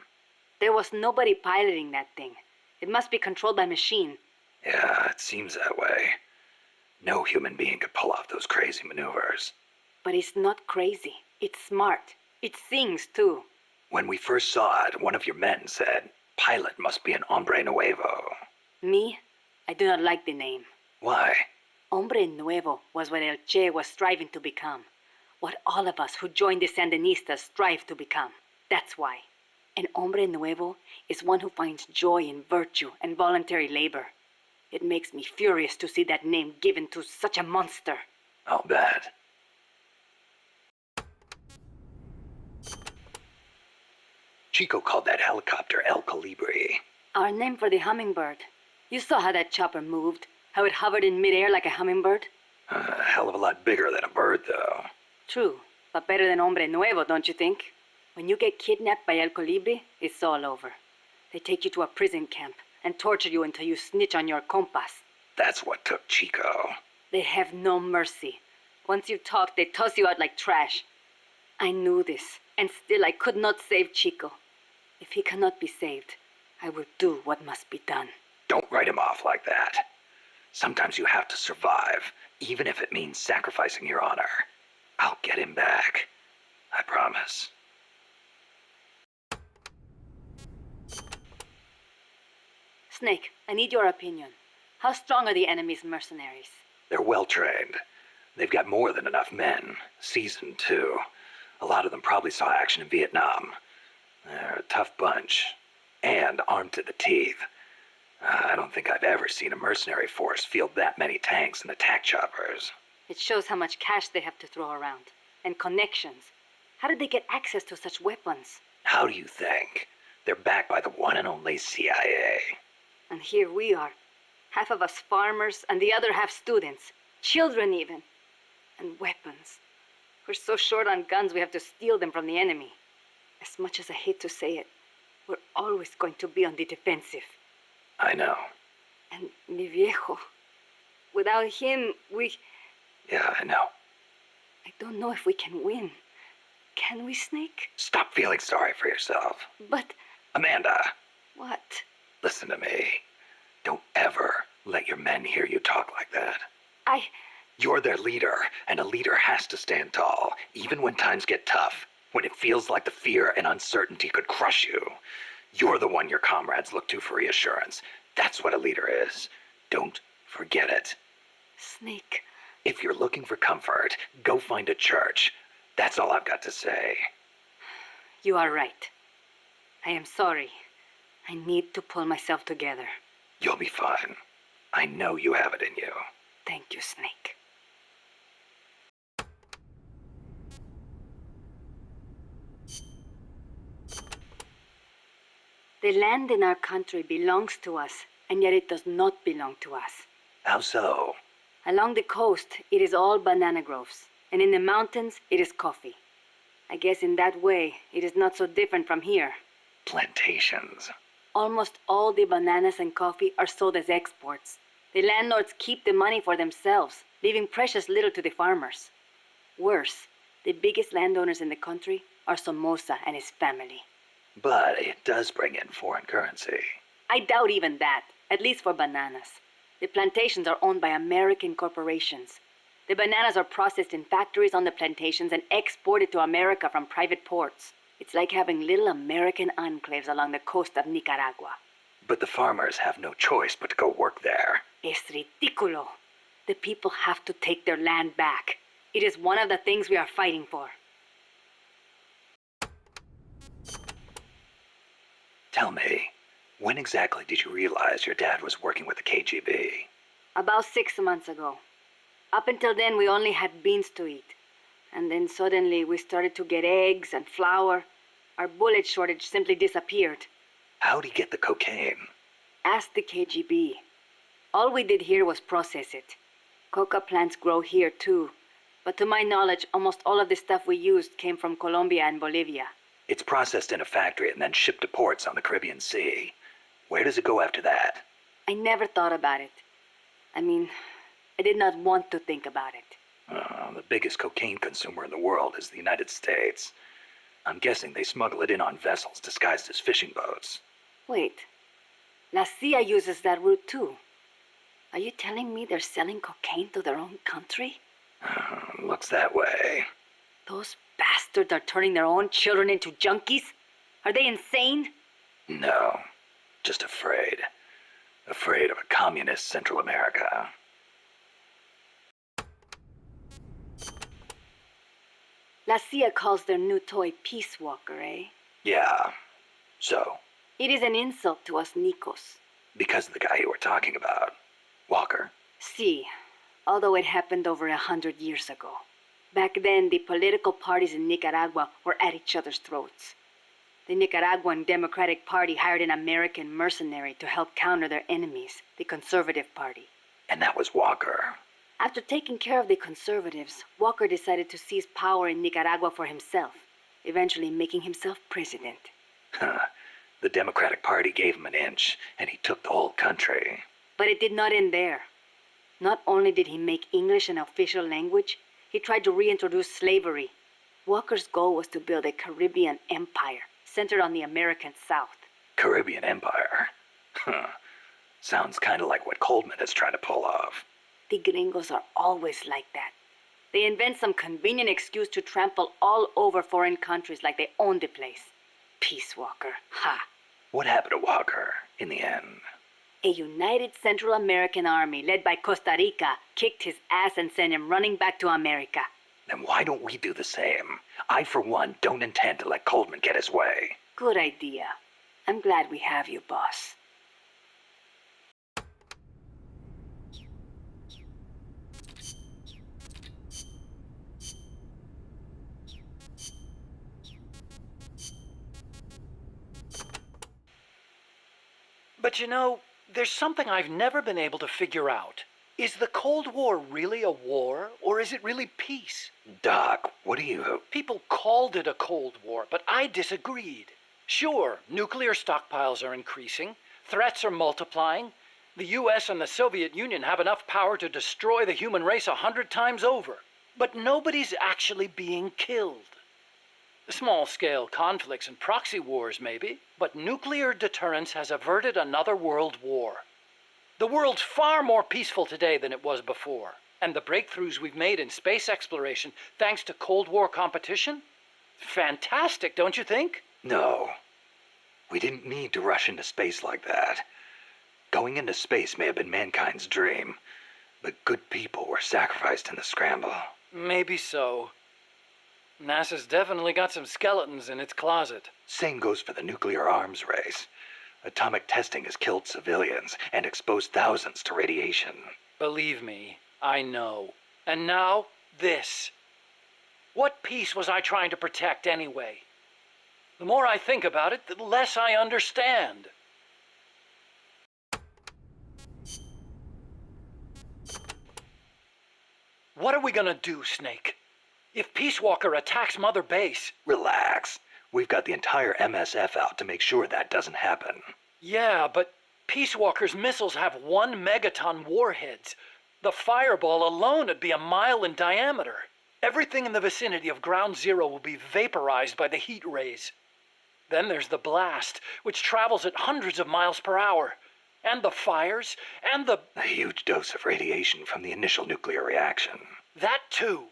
There was nobody piloting that thing. It must be controlled by machine. Yeah, it seems that way. No human being could pull off those crazy maneuvers. But it's not crazy. It's smart. It sings, too. When we first saw it, one of your men said, "Pilot must be an hombre nuevo." Me? I do not like the name. Why? Hombre Nuevo was what El Che was striving to become. What all of us who joined the Sandinistas strive to become. That's why. An hombre nuevo is one who finds joy in virtue and voluntary labor. It makes me furious to see that name given to such a monster. I'll bet. Chico called that helicopter El Colibri. Our name for the hummingbird. You saw how that chopper moved, how it hovered in midair like a hummingbird? A hell of a lot bigger than a bird, though. True, but better than hombre nuevo, don't you think? When you get kidnapped by El Colibri, it's all over. They take you to a prison camp and torture you until you snitch on your compas. That's what took Chico. They have no mercy. Once you talk, they toss you out like trash. I knew this, and still I could not save Chico. If he cannot be saved, I will do what must be done. Don't write him off like that. Sometimes you have to survive, even if it means sacrificing your honor. I'll get him back. I promise. Snake, I need your opinion. How strong are the enemy's mercenaries? They're well trained. They've got more than enough men. Seasoned, too. A lot of them probably saw action in Vietnam. They're a tough bunch. And armed to the teeth. I don't think I've ever seen a mercenary force field that many tanks and attack choppers. It shows how much cash they have to throw around. And connections. How did they get access to such weapons? How do you think? They're backed by the one and only CIA. And here we are. Half of us farmers and the other half students. Children even. And weapons. We're so short on guns we have to steal them from the enemy. As much as I hate to say it, we're always going to be on the defensive. I know. And mi viejo. Without him, Yeah, I know. I don't know if we can win. Can we, Snake? Stop feeling sorry for yourself. But... Amanda, what? listen to me. Don't ever let your men hear you talk like that. You're their leader, and a leader has to stand tall, even when times get tough, when it feels like the fear and uncertainty could crush you. You're the one your comrades look to for reassurance. That's what a leader is. Don't forget it. Snake. If you're looking for comfort, go find a church. That's all I've got to say. You are right. I am sorry. I need to pull myself together. You'll be fine. I know you have it in you. Thank you, Snake. The land in our country belongs to us, and yet it does not belong to us. How so? Along the coast, it is all banana groves, and in the mountains, it is coffee. I guess in that way, it is not so different from here. Plantations. Almost all the bananas and coffee are sold as exports. The landlords keep the money for themselves, leaving precious little to the farmers. Worse, the biggest landowners in the country are Somoza and his family. But it does bring in foreign currency. I doubt even that, at least for bananas. The plantations are owned by American corporations. The bananas are processed in factories on the plantations and exported to America from private ports. It's like having little American enclaves along the coast of Nicaragua. But the farmers have no choice but to go work there. Es ridículo. The people have to take their land back. It is one of the things we are fighting for. Tell me, when exactly did you realize your dad was working with the KGB? About 6 months ago. Up until then, we only had beans to eat. And then suddenly we started to get eggs and flour. Our bullet shortage simply disappeared. How'd he get the cocaine? Ask the KGB. All we did here was process it. Coca plants grow here too. But to my knowledge, almost all of the stuff we used came from Colombia and Bolivia. It's processed in a factory and then shipped to ports on the Caribbean Sea. Where does it go after that? I never thought about it. I mean, I did not want to think about it. The biggest cocaine consumer in the world is the United States. I'm guessing they smuggle it in on vessels disguised as fishing boats. Wait. La CIA uses that route too. Are you telling me they're selling cocaine to their own country? Looks that way. Those bastards are turning their own children into junkies? Are they insane? No, just afraid. Afraid of a communist Central America. La CIA calls their new toy Peace Walker, eh? Yeah. So? It is an insult to us Nicos. Because of the guy you were talking about. Walker. Si, although it happened over 100 years ago. Back then, the political parties in Nicaragua were at each other's throats. The Nicaraguan Democratic Party hired an American mercenary to help counter their enemies, the Conservative Party. And that was Walker. After taking care of the conservatives, Walker decided to seize power in Nicaragua for himself, eventually making himself president. The Democratic Party gave him an inch, and he took the whole country. But it did not end there. Not only did he make English an official language, he tried to reintroduce slavery. Walker's goal was to build a Caribbean empire centered on the American South. Caribbean Empire? Sounds kind of like what Coleman is trying to pull off. The gringos are always like that. They invent some convenient excuse to trample all over foreign countries like they own the place. Peace Walker, ha! What happened to Walker in the end? A united Central American army led by Costa Rica kicked his ass and sent him running back to America. Then why don't we do the same? I, for one, don't intend to let Coleman get his way. Good idea. I'm glad we have you, boss. But you know, there's something I've never been able to figure out. Is the Cold War really a war, or is it really peace? Doc, what do you... People called it a Cold War, but I disagreed. Sure, nuclear stockpiles are increasing, threats are multiplying. The U.S. and the Soviet Union have enough power to destroy the human race 100 times over. But nobody's actually being killed. Small-scale conflicts and proxy wars, maybe, but nuclear deterrence has averted another world war. The world's far more peaceful today than it was before, and the breakthroughs we've made in space exploration, thanks to Cold War competition? Fantastic, don't you think? No. We didn't need to rush into space like that. Going into space may have been mankind's dream, but good people were sacrificed in the scramble. Maybe so. NASA's definitely got some skeletons in its closet. Same goes for the nuclear arms race. Atomic testing has killed civilians and exposed thousands to radiation. Believe me, I know. And now, this. What peace was I trying to protect anyway? The more I think about it, the less I understand. What are we gonna do, Snake? If Peace Walker attacks Mother Base... Relax. We've got the entire MSF out to make sure that doesn't happen. Yeah, but Peace Walker's missiles have 1 megaton warheads. The fireball alone would be 1 mile in diameter. Everything in the vicinity of Ground Zero will be vaporized by the heat rays. Then there's the blast, which travels at hundreds of miles per hour. And the fires, and the... A huge dose of radiation from the initial nuclear reaction. That too.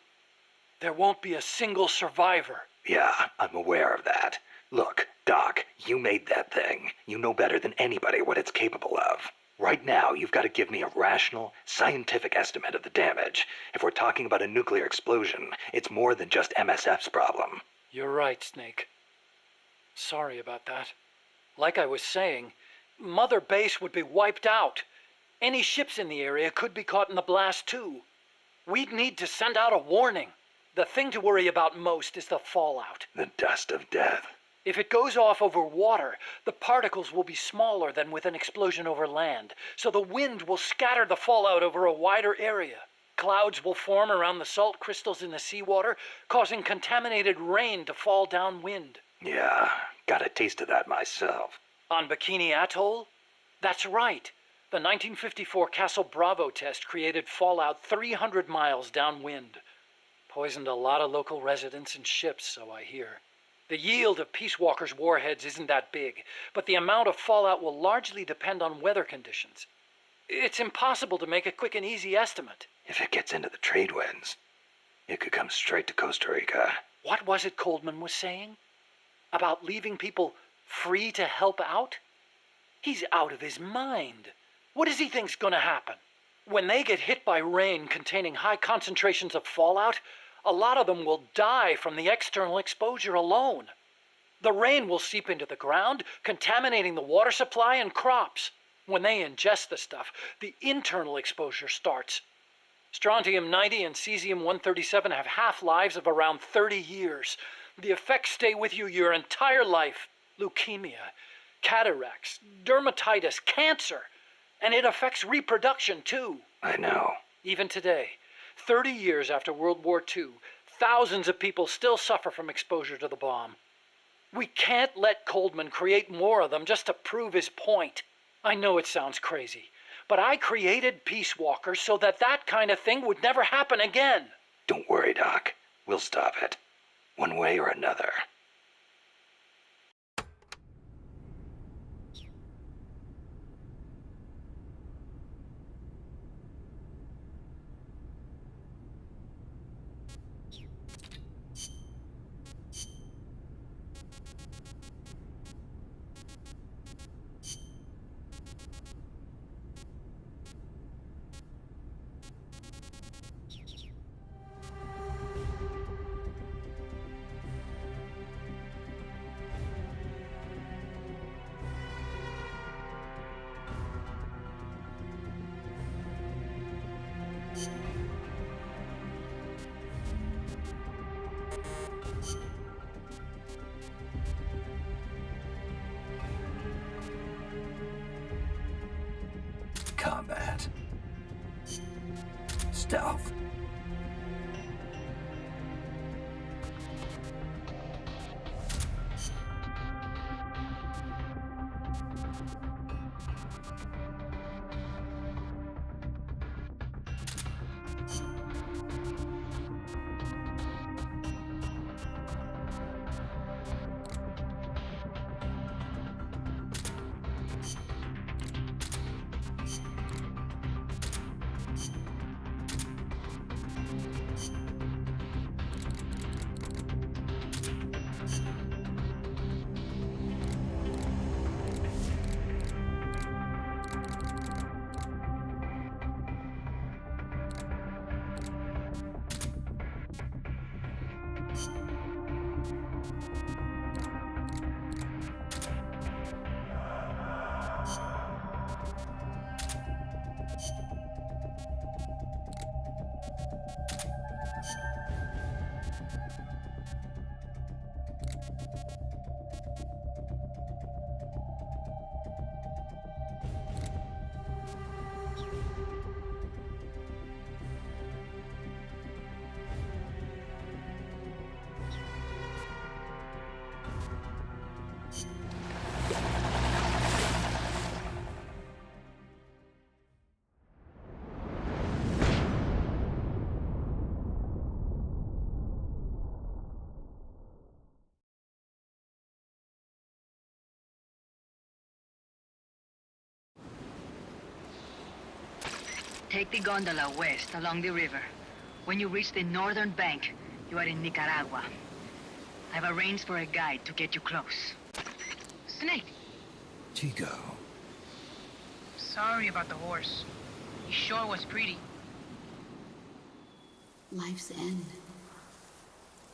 There won't be a single survivor. Yeah, I'm aware of that. Look, Doc, you made that thing. You know better than anybody what it's capable of. Right now, you've got to give me a rational, scientific estimate of the damage. If we're talking about a nuclear explosion, it's more than just MSF's problem. You're right, Snake. Sorry about that. Like I was saying, Mother Base would be wiped out. Any ships in the area could be caught in the blast too. We'd need to send out a warning. The thing to worry about most is the fallout. The dust of death. If it goes off over water, the particles will be smaller than with an explosion over land, so the wind will scatter the fallout over a wider area. Clouds will form around the salt crystals in the seawater, causing contaminated rain to fall downwind. Yeah, got a taste of that myself. On Bikini Atoll? That's right. The 1954 Castle Bravo test created fallout 300 miles downwind. Poisoned a lot of local residents and ships, so I hear. The yield of Peace Walker's warheads isn't that big, but the amount of fallout will largely depend on weather conditions. It's impossible to make a quick and easy estimate. If it gets into the trade winds, it could come straight to Costa Rica. What was it Coldman was saying? About leaving people free to help out? He's out of his mind. What does he think's gonna happen? When they get hit by rain containing high concentrations of fallout, a lot of them will die from the external exposure alone. The rain will seep into the ground, contaminating the water supply and crops. When they ingest the stuff, the internal exposure starts. Strontium-90 and cesium-137 have half-lives of around 30 years. The effects stay with you your entire life. Leukemia, cataracts, dermatitis, cancer. And it affects reproduction, too. I know. Even today, 30 years after World War II, thousands of people still suffer from exposure to the bomb. We can't let Coldman create more of them just to prove his point. I know it sounds crazy, but I created Peace Walker so that that kind of thing would never happen again. Don't worry, Doc. We'll stop it. One way or another. Combat. Stealth. Take the gondola west along the river. When you reach the northern bank, you are in Nicaragua. I've arranged for a guide to get you close. Snake! Chico. Sorry about the horse. He sure was pretty. Life's end.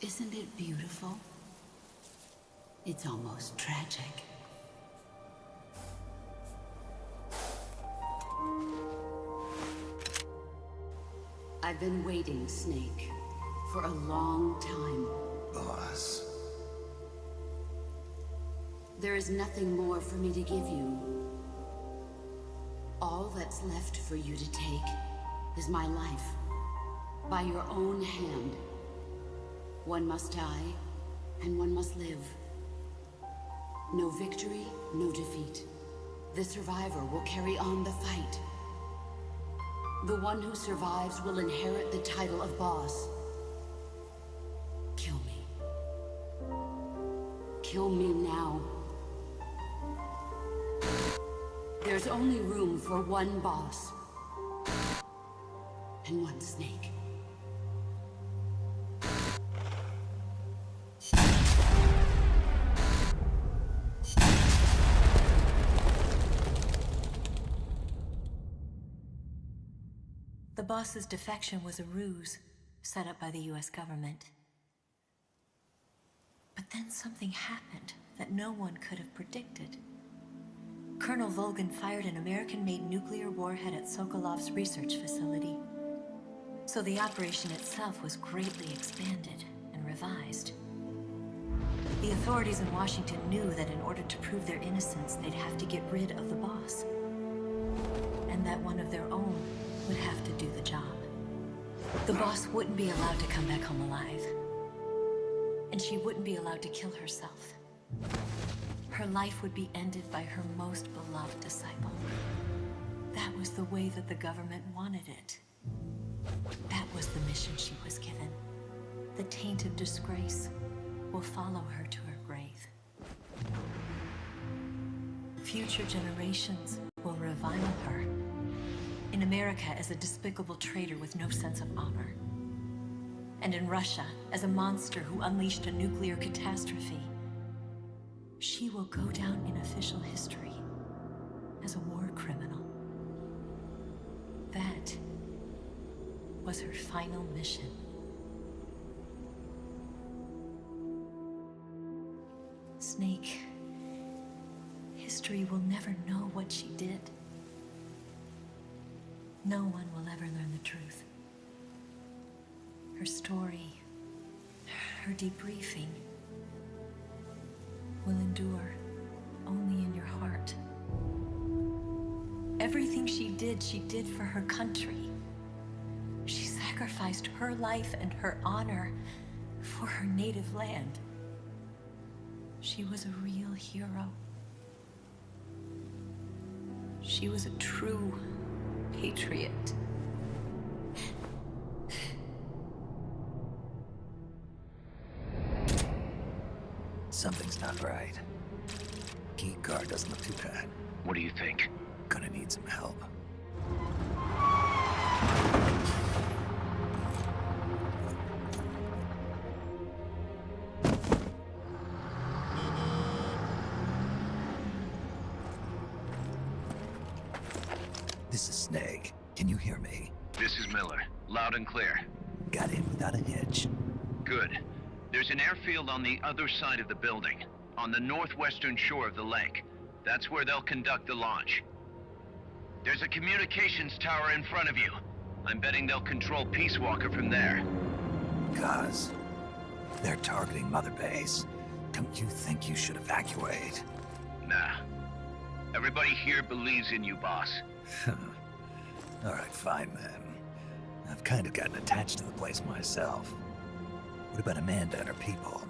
Isn't it beautiful? It's almost tragic. I've been waiting, Snake, for a long time. Boss. There is nothing more for me to give you. All that's left for you to take is my life. By your own hand. One must die, and one must live. No victory, no defeat. The survivor will carry on the fight. The one who survives will inherit the title of boss. Kill me. Kill me now. There's only room for one boss. And one Snake. The boss's defection was a ruse set up by the U.S. government. But then something happened that no one could have predicted. Colonel Volgan fired an American-made nuclear warhead at Sokolov's research facility. So the operation itself was greatly expanded and revised. The authorities in Washington knew that in order to prove their innocence, they'd have to get rid of the boss. And that one of their own would have to do the job. The boss wouldn't be allowed to come back home alive. And she wouldn't be allowed to kill herself. Her life would be ended by her most beloved disciple. That was the way that the government wanted it. That was the mission she was given. The taint of disgrace will follow her to her grave. Future generations will revile her. In America as a despicable traitor with no sense of honor. And in Russia as a monster who unleashed a nuclear catastrophe. She will go down in official history as a war criminal. That was her final mission. Snake, history will never know what she did. No one will ever learn the truth. Her story, her debriefing, will endure only in your heart. Everything she did for her country. She sacrificed her life and her honor for her native land. She was a real hero. She was a true patriot. Something's not right. Key card doesn't look too bad. What do you think? Gonna need some help. This is Snake. Can you hear me? This is Miller. Loud and clear. Got in without a hitch. Good. There's an airfield on the other side of the building, on the northwestern shore of the lake. That's where they'll conduct the launch. There's a communications tower in front of you. I'm betting they'll control Peace Walker from there. Cuz they're targeting Mother Base. Don't you think you should evacuate? Nah. Everybody here believes in you, boss. Alright, fine then. I've kind of gotten attached to the place myself. What about Amanda and her people?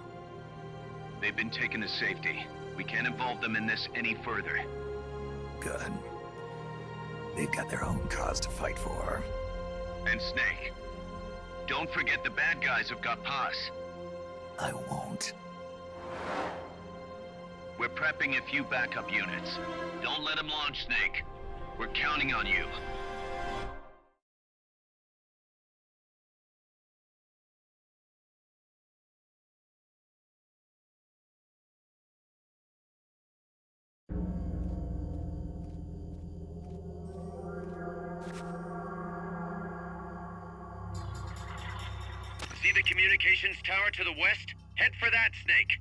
They've been taken to safety. We can't involve them in this any further. Good. They've got their own cause to fight for. And Snake. Don't forget the bad guys have got Paz. I won't. We're prepping a few backup units. Don't let them launch, Snake. We're counting on you. See the communications tower to the west? Head for that, Snake.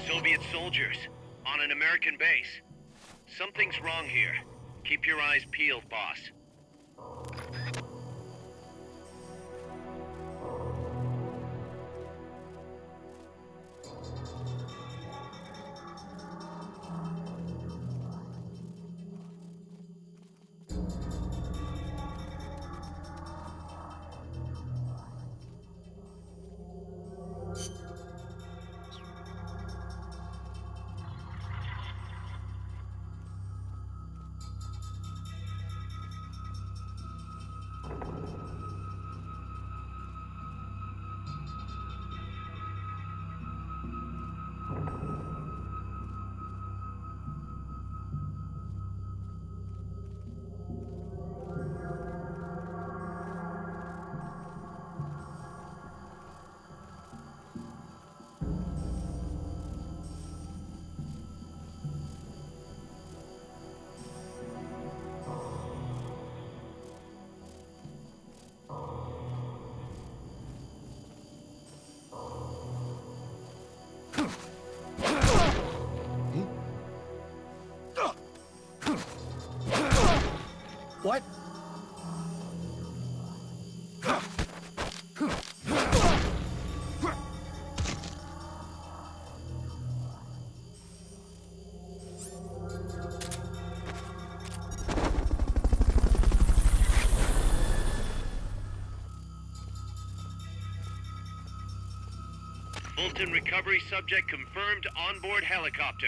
Soviet soldiers on an American base. Something's wrong here. Keep your eyes peeled, boss. What? Fulton recovery subject confirmed onboard helicopter.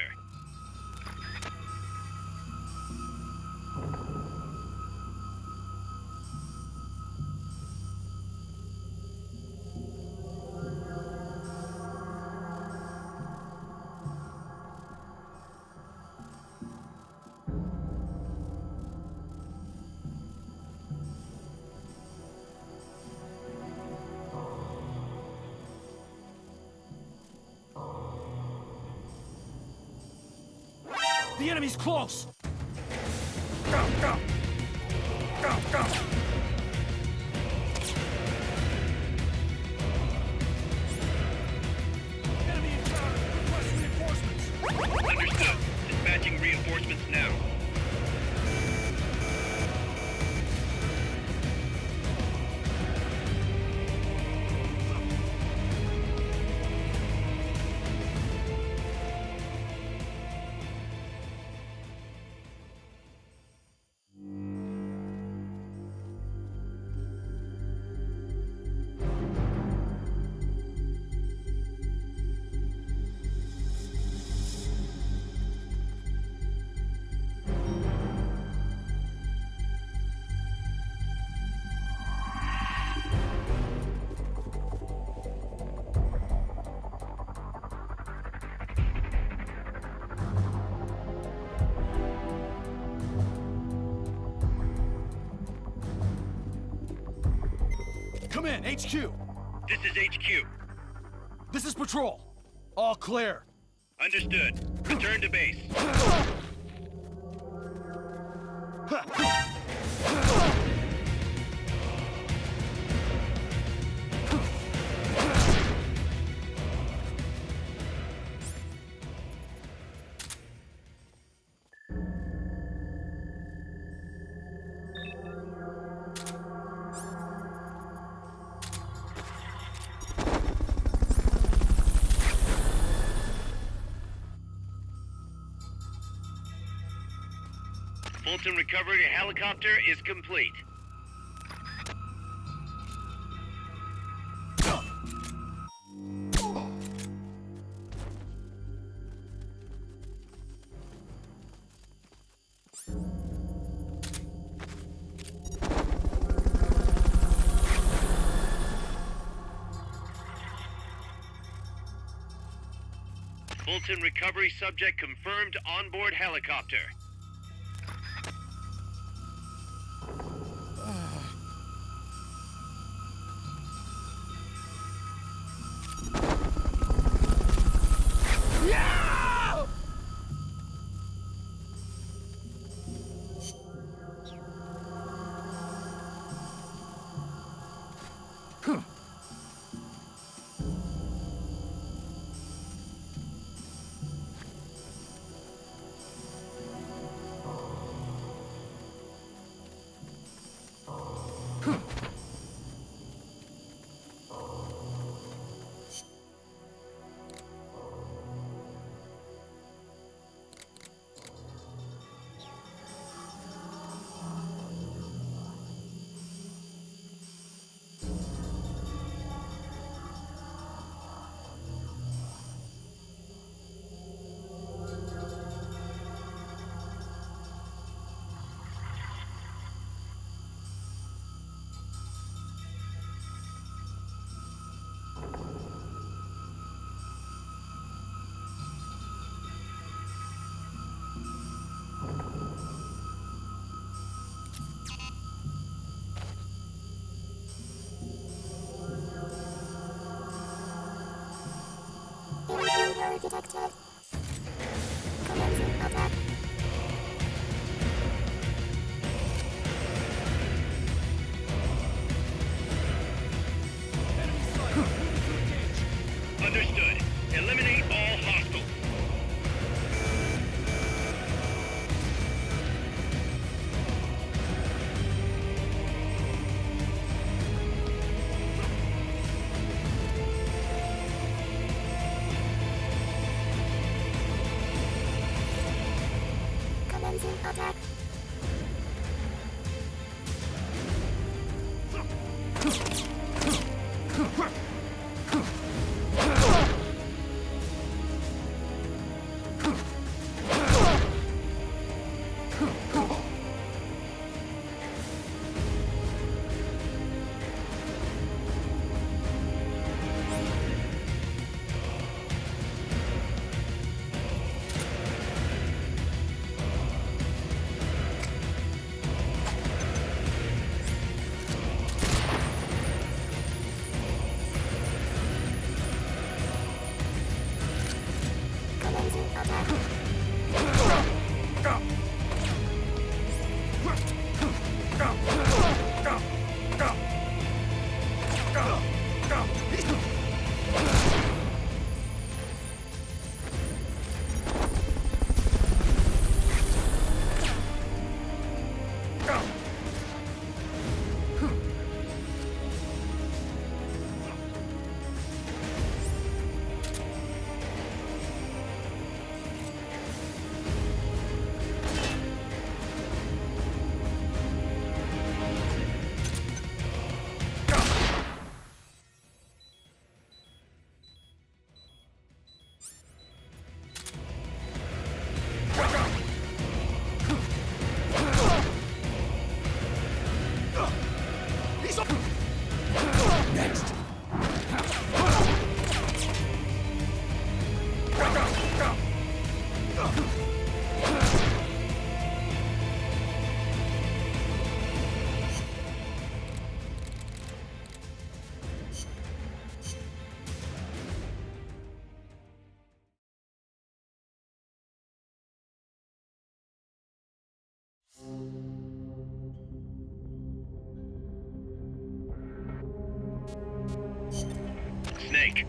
The enemy's close! Go, go! Go, go! Enemy encountered! Request reinforcements! Understood. Dispatching reinforcements now. Come in, HQ! This is HQ. This is Patrol. All clear. Understood. Return to base. Fulton recovery helicopter is complete. Fulton recovery subject confirmed onboard helicopter. Detected. Commencing attack. Understood. Eliminate all hostiles. Commencing attack. Commencing attack. Snake.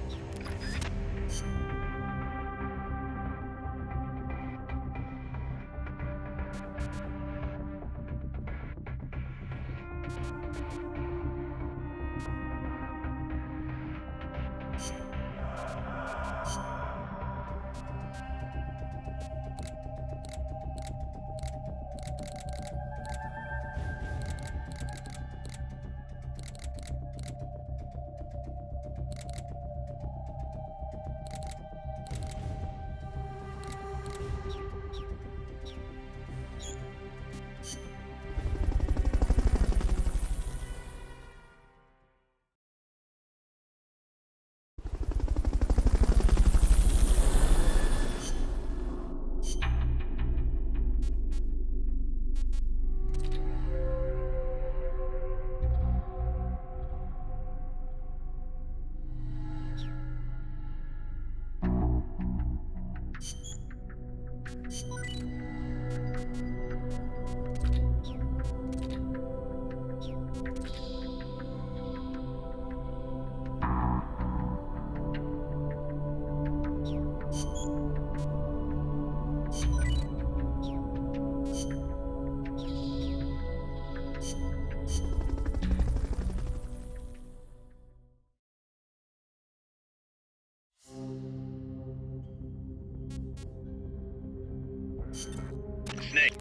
Snake.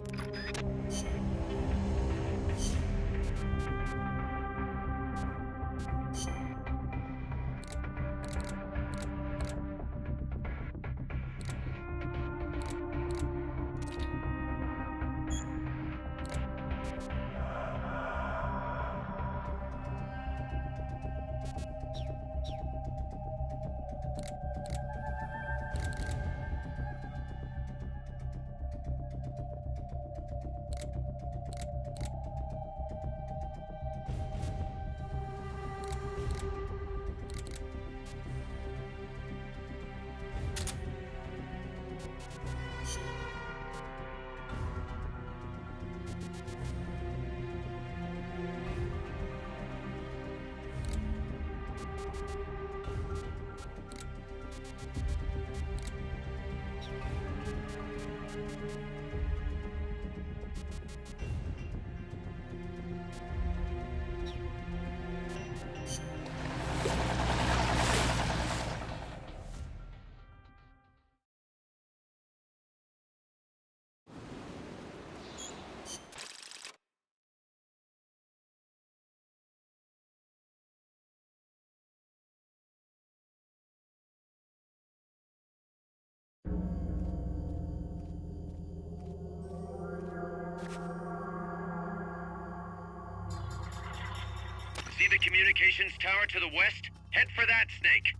See the communications tower to the west? Head for that, Snake.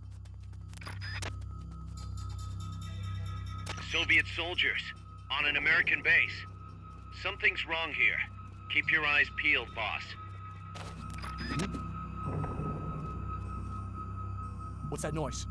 Soviet soldiers on an American base. Something's wrong here. Keep your eyes peeled, boss. What's that noise?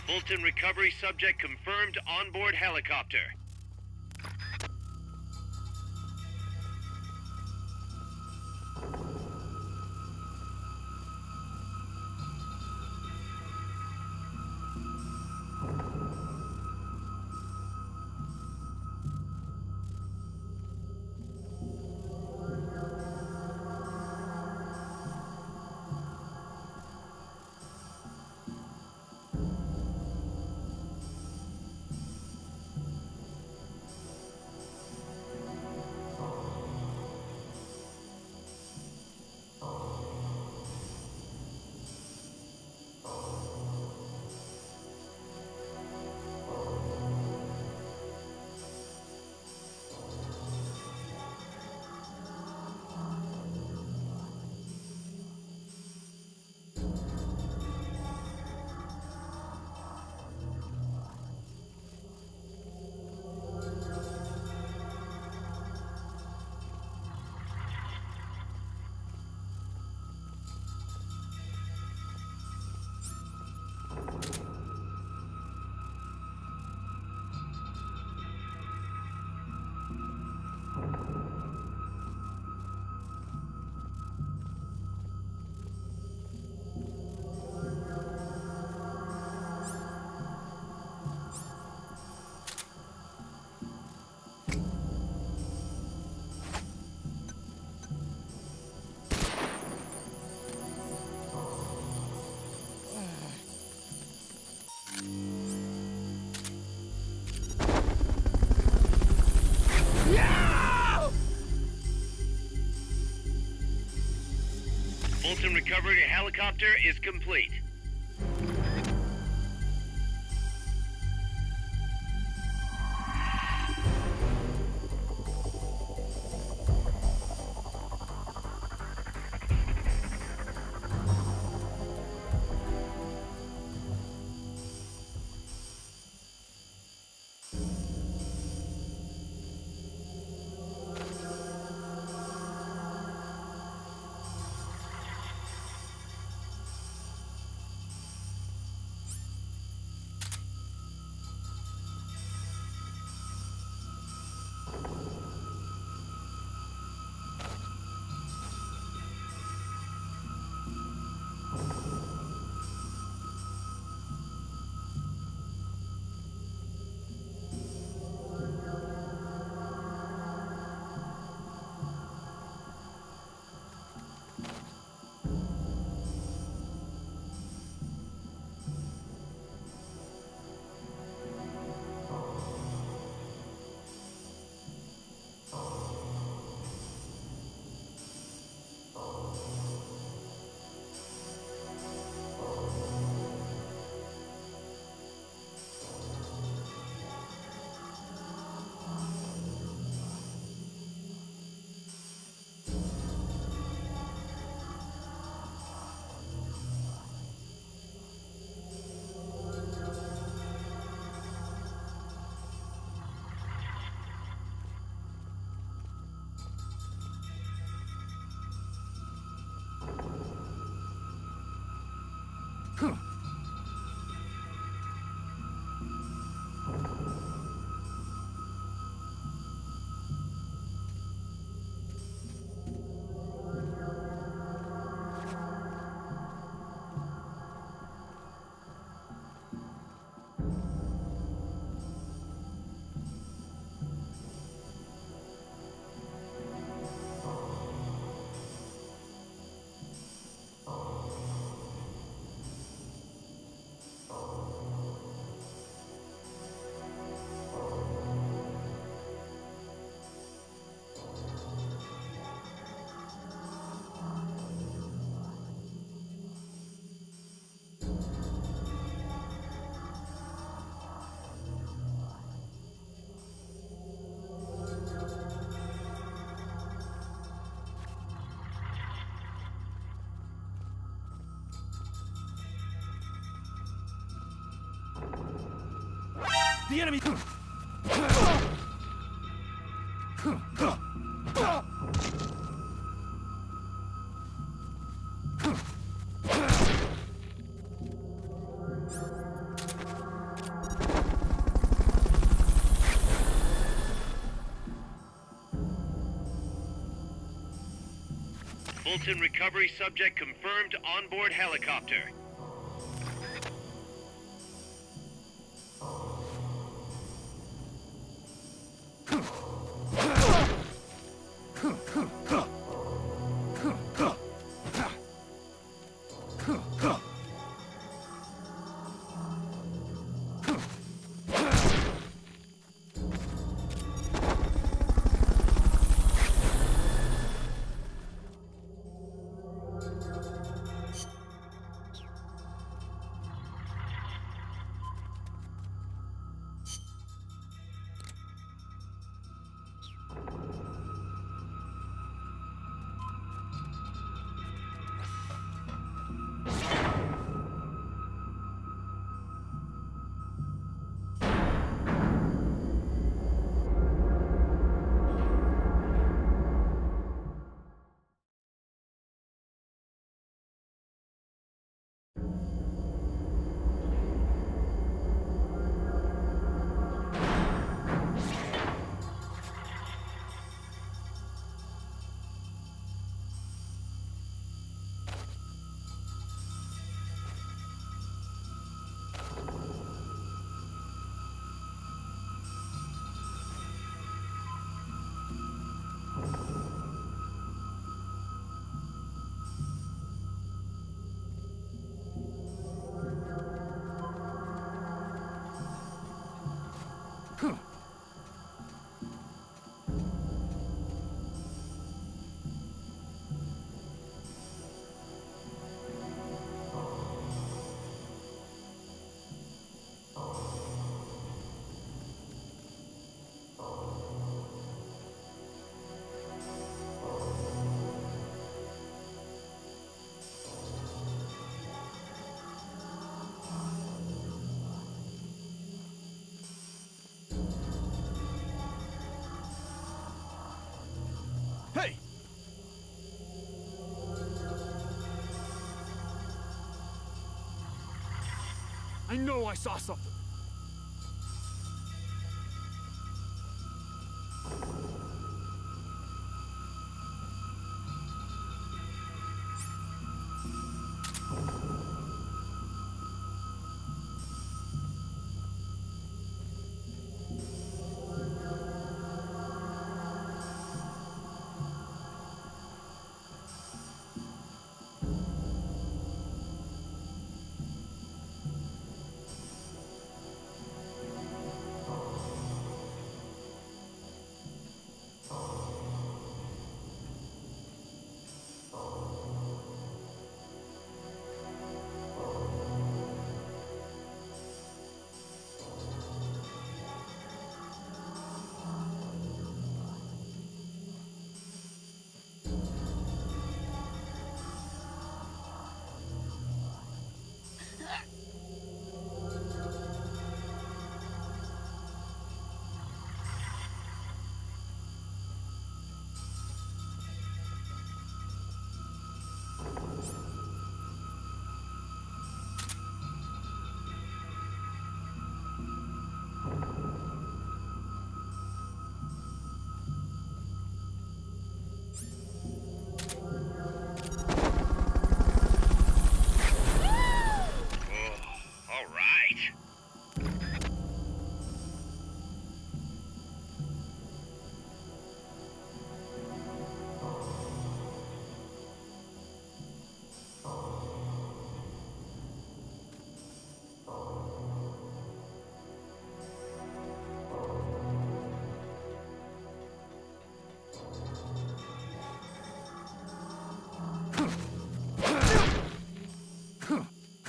Fulton recovery subject confirmed onboard helicopter. Fulton recovery helicopter is complete. The enemy! Fulton recovery subject confirmed onboard helicopter. Hey! I know I saw something.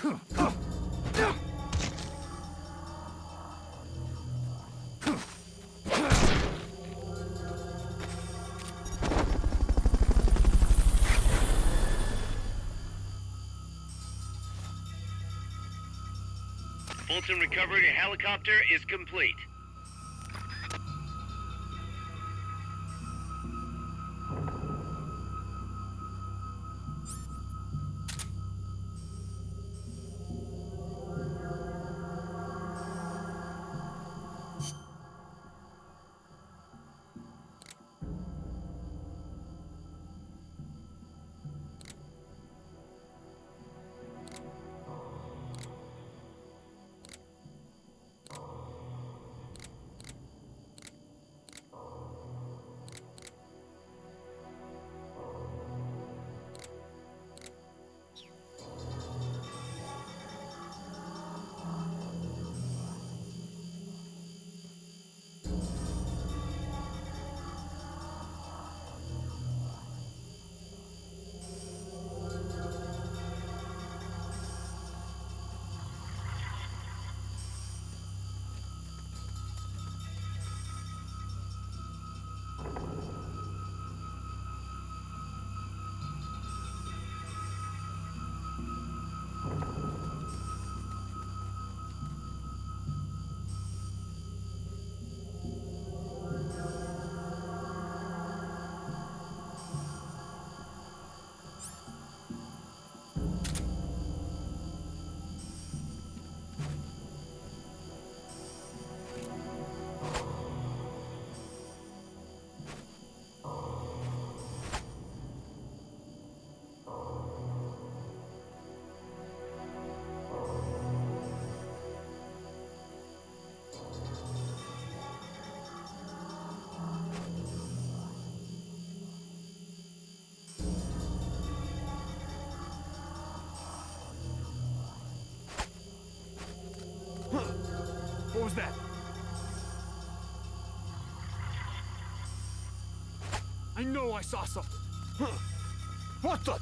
Fulton recovery to helicopter is complete. What was that? I know I saw something. What the?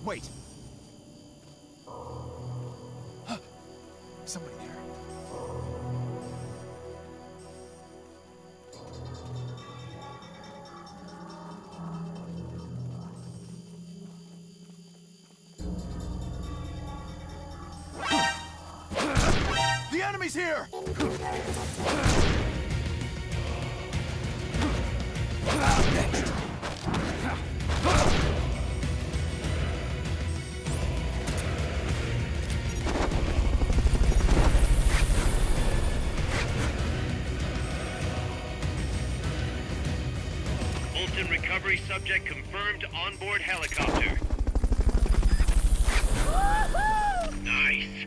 Wait. Somebody there. The enemy's here! Bolton recovery subject confirmed onboard helicopter. Nice.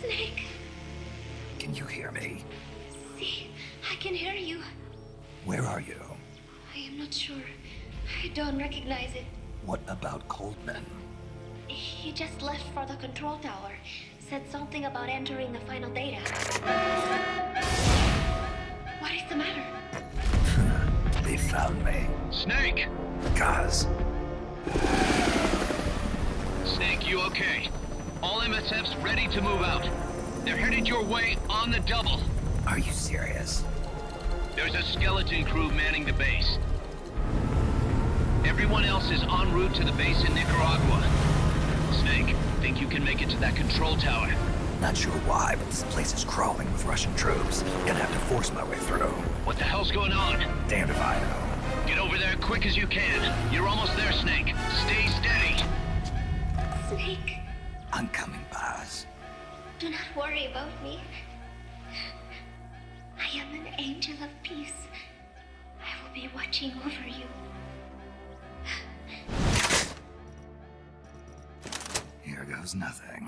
Snake! Can you hear me? See, I can hear you. Where are you? I am not sure. I don't recognize it. What about Coldman? He just left for the control tower. Said something about entering the final data. What is the matter? They found me. Snake! Gaz. Snake, you okay? All MSF's ready to move out. They're headed your way on the double. Are you serious? There's a skeleton crew manning the base. Everyone else is en route to the base in Nicaragua. Snake, think you can make it to that control tower? Not sure why, but this place is crawling with Russian troops. Gonna have to force my way through. What the hell's going on? Damned if I know. Get over there quick as you can. You're almost there, Snake. Stay steady. Snake, I'm coming, Baz. do not worry about me. I am an angel of peace. I will be watching over you. Here goes nothing.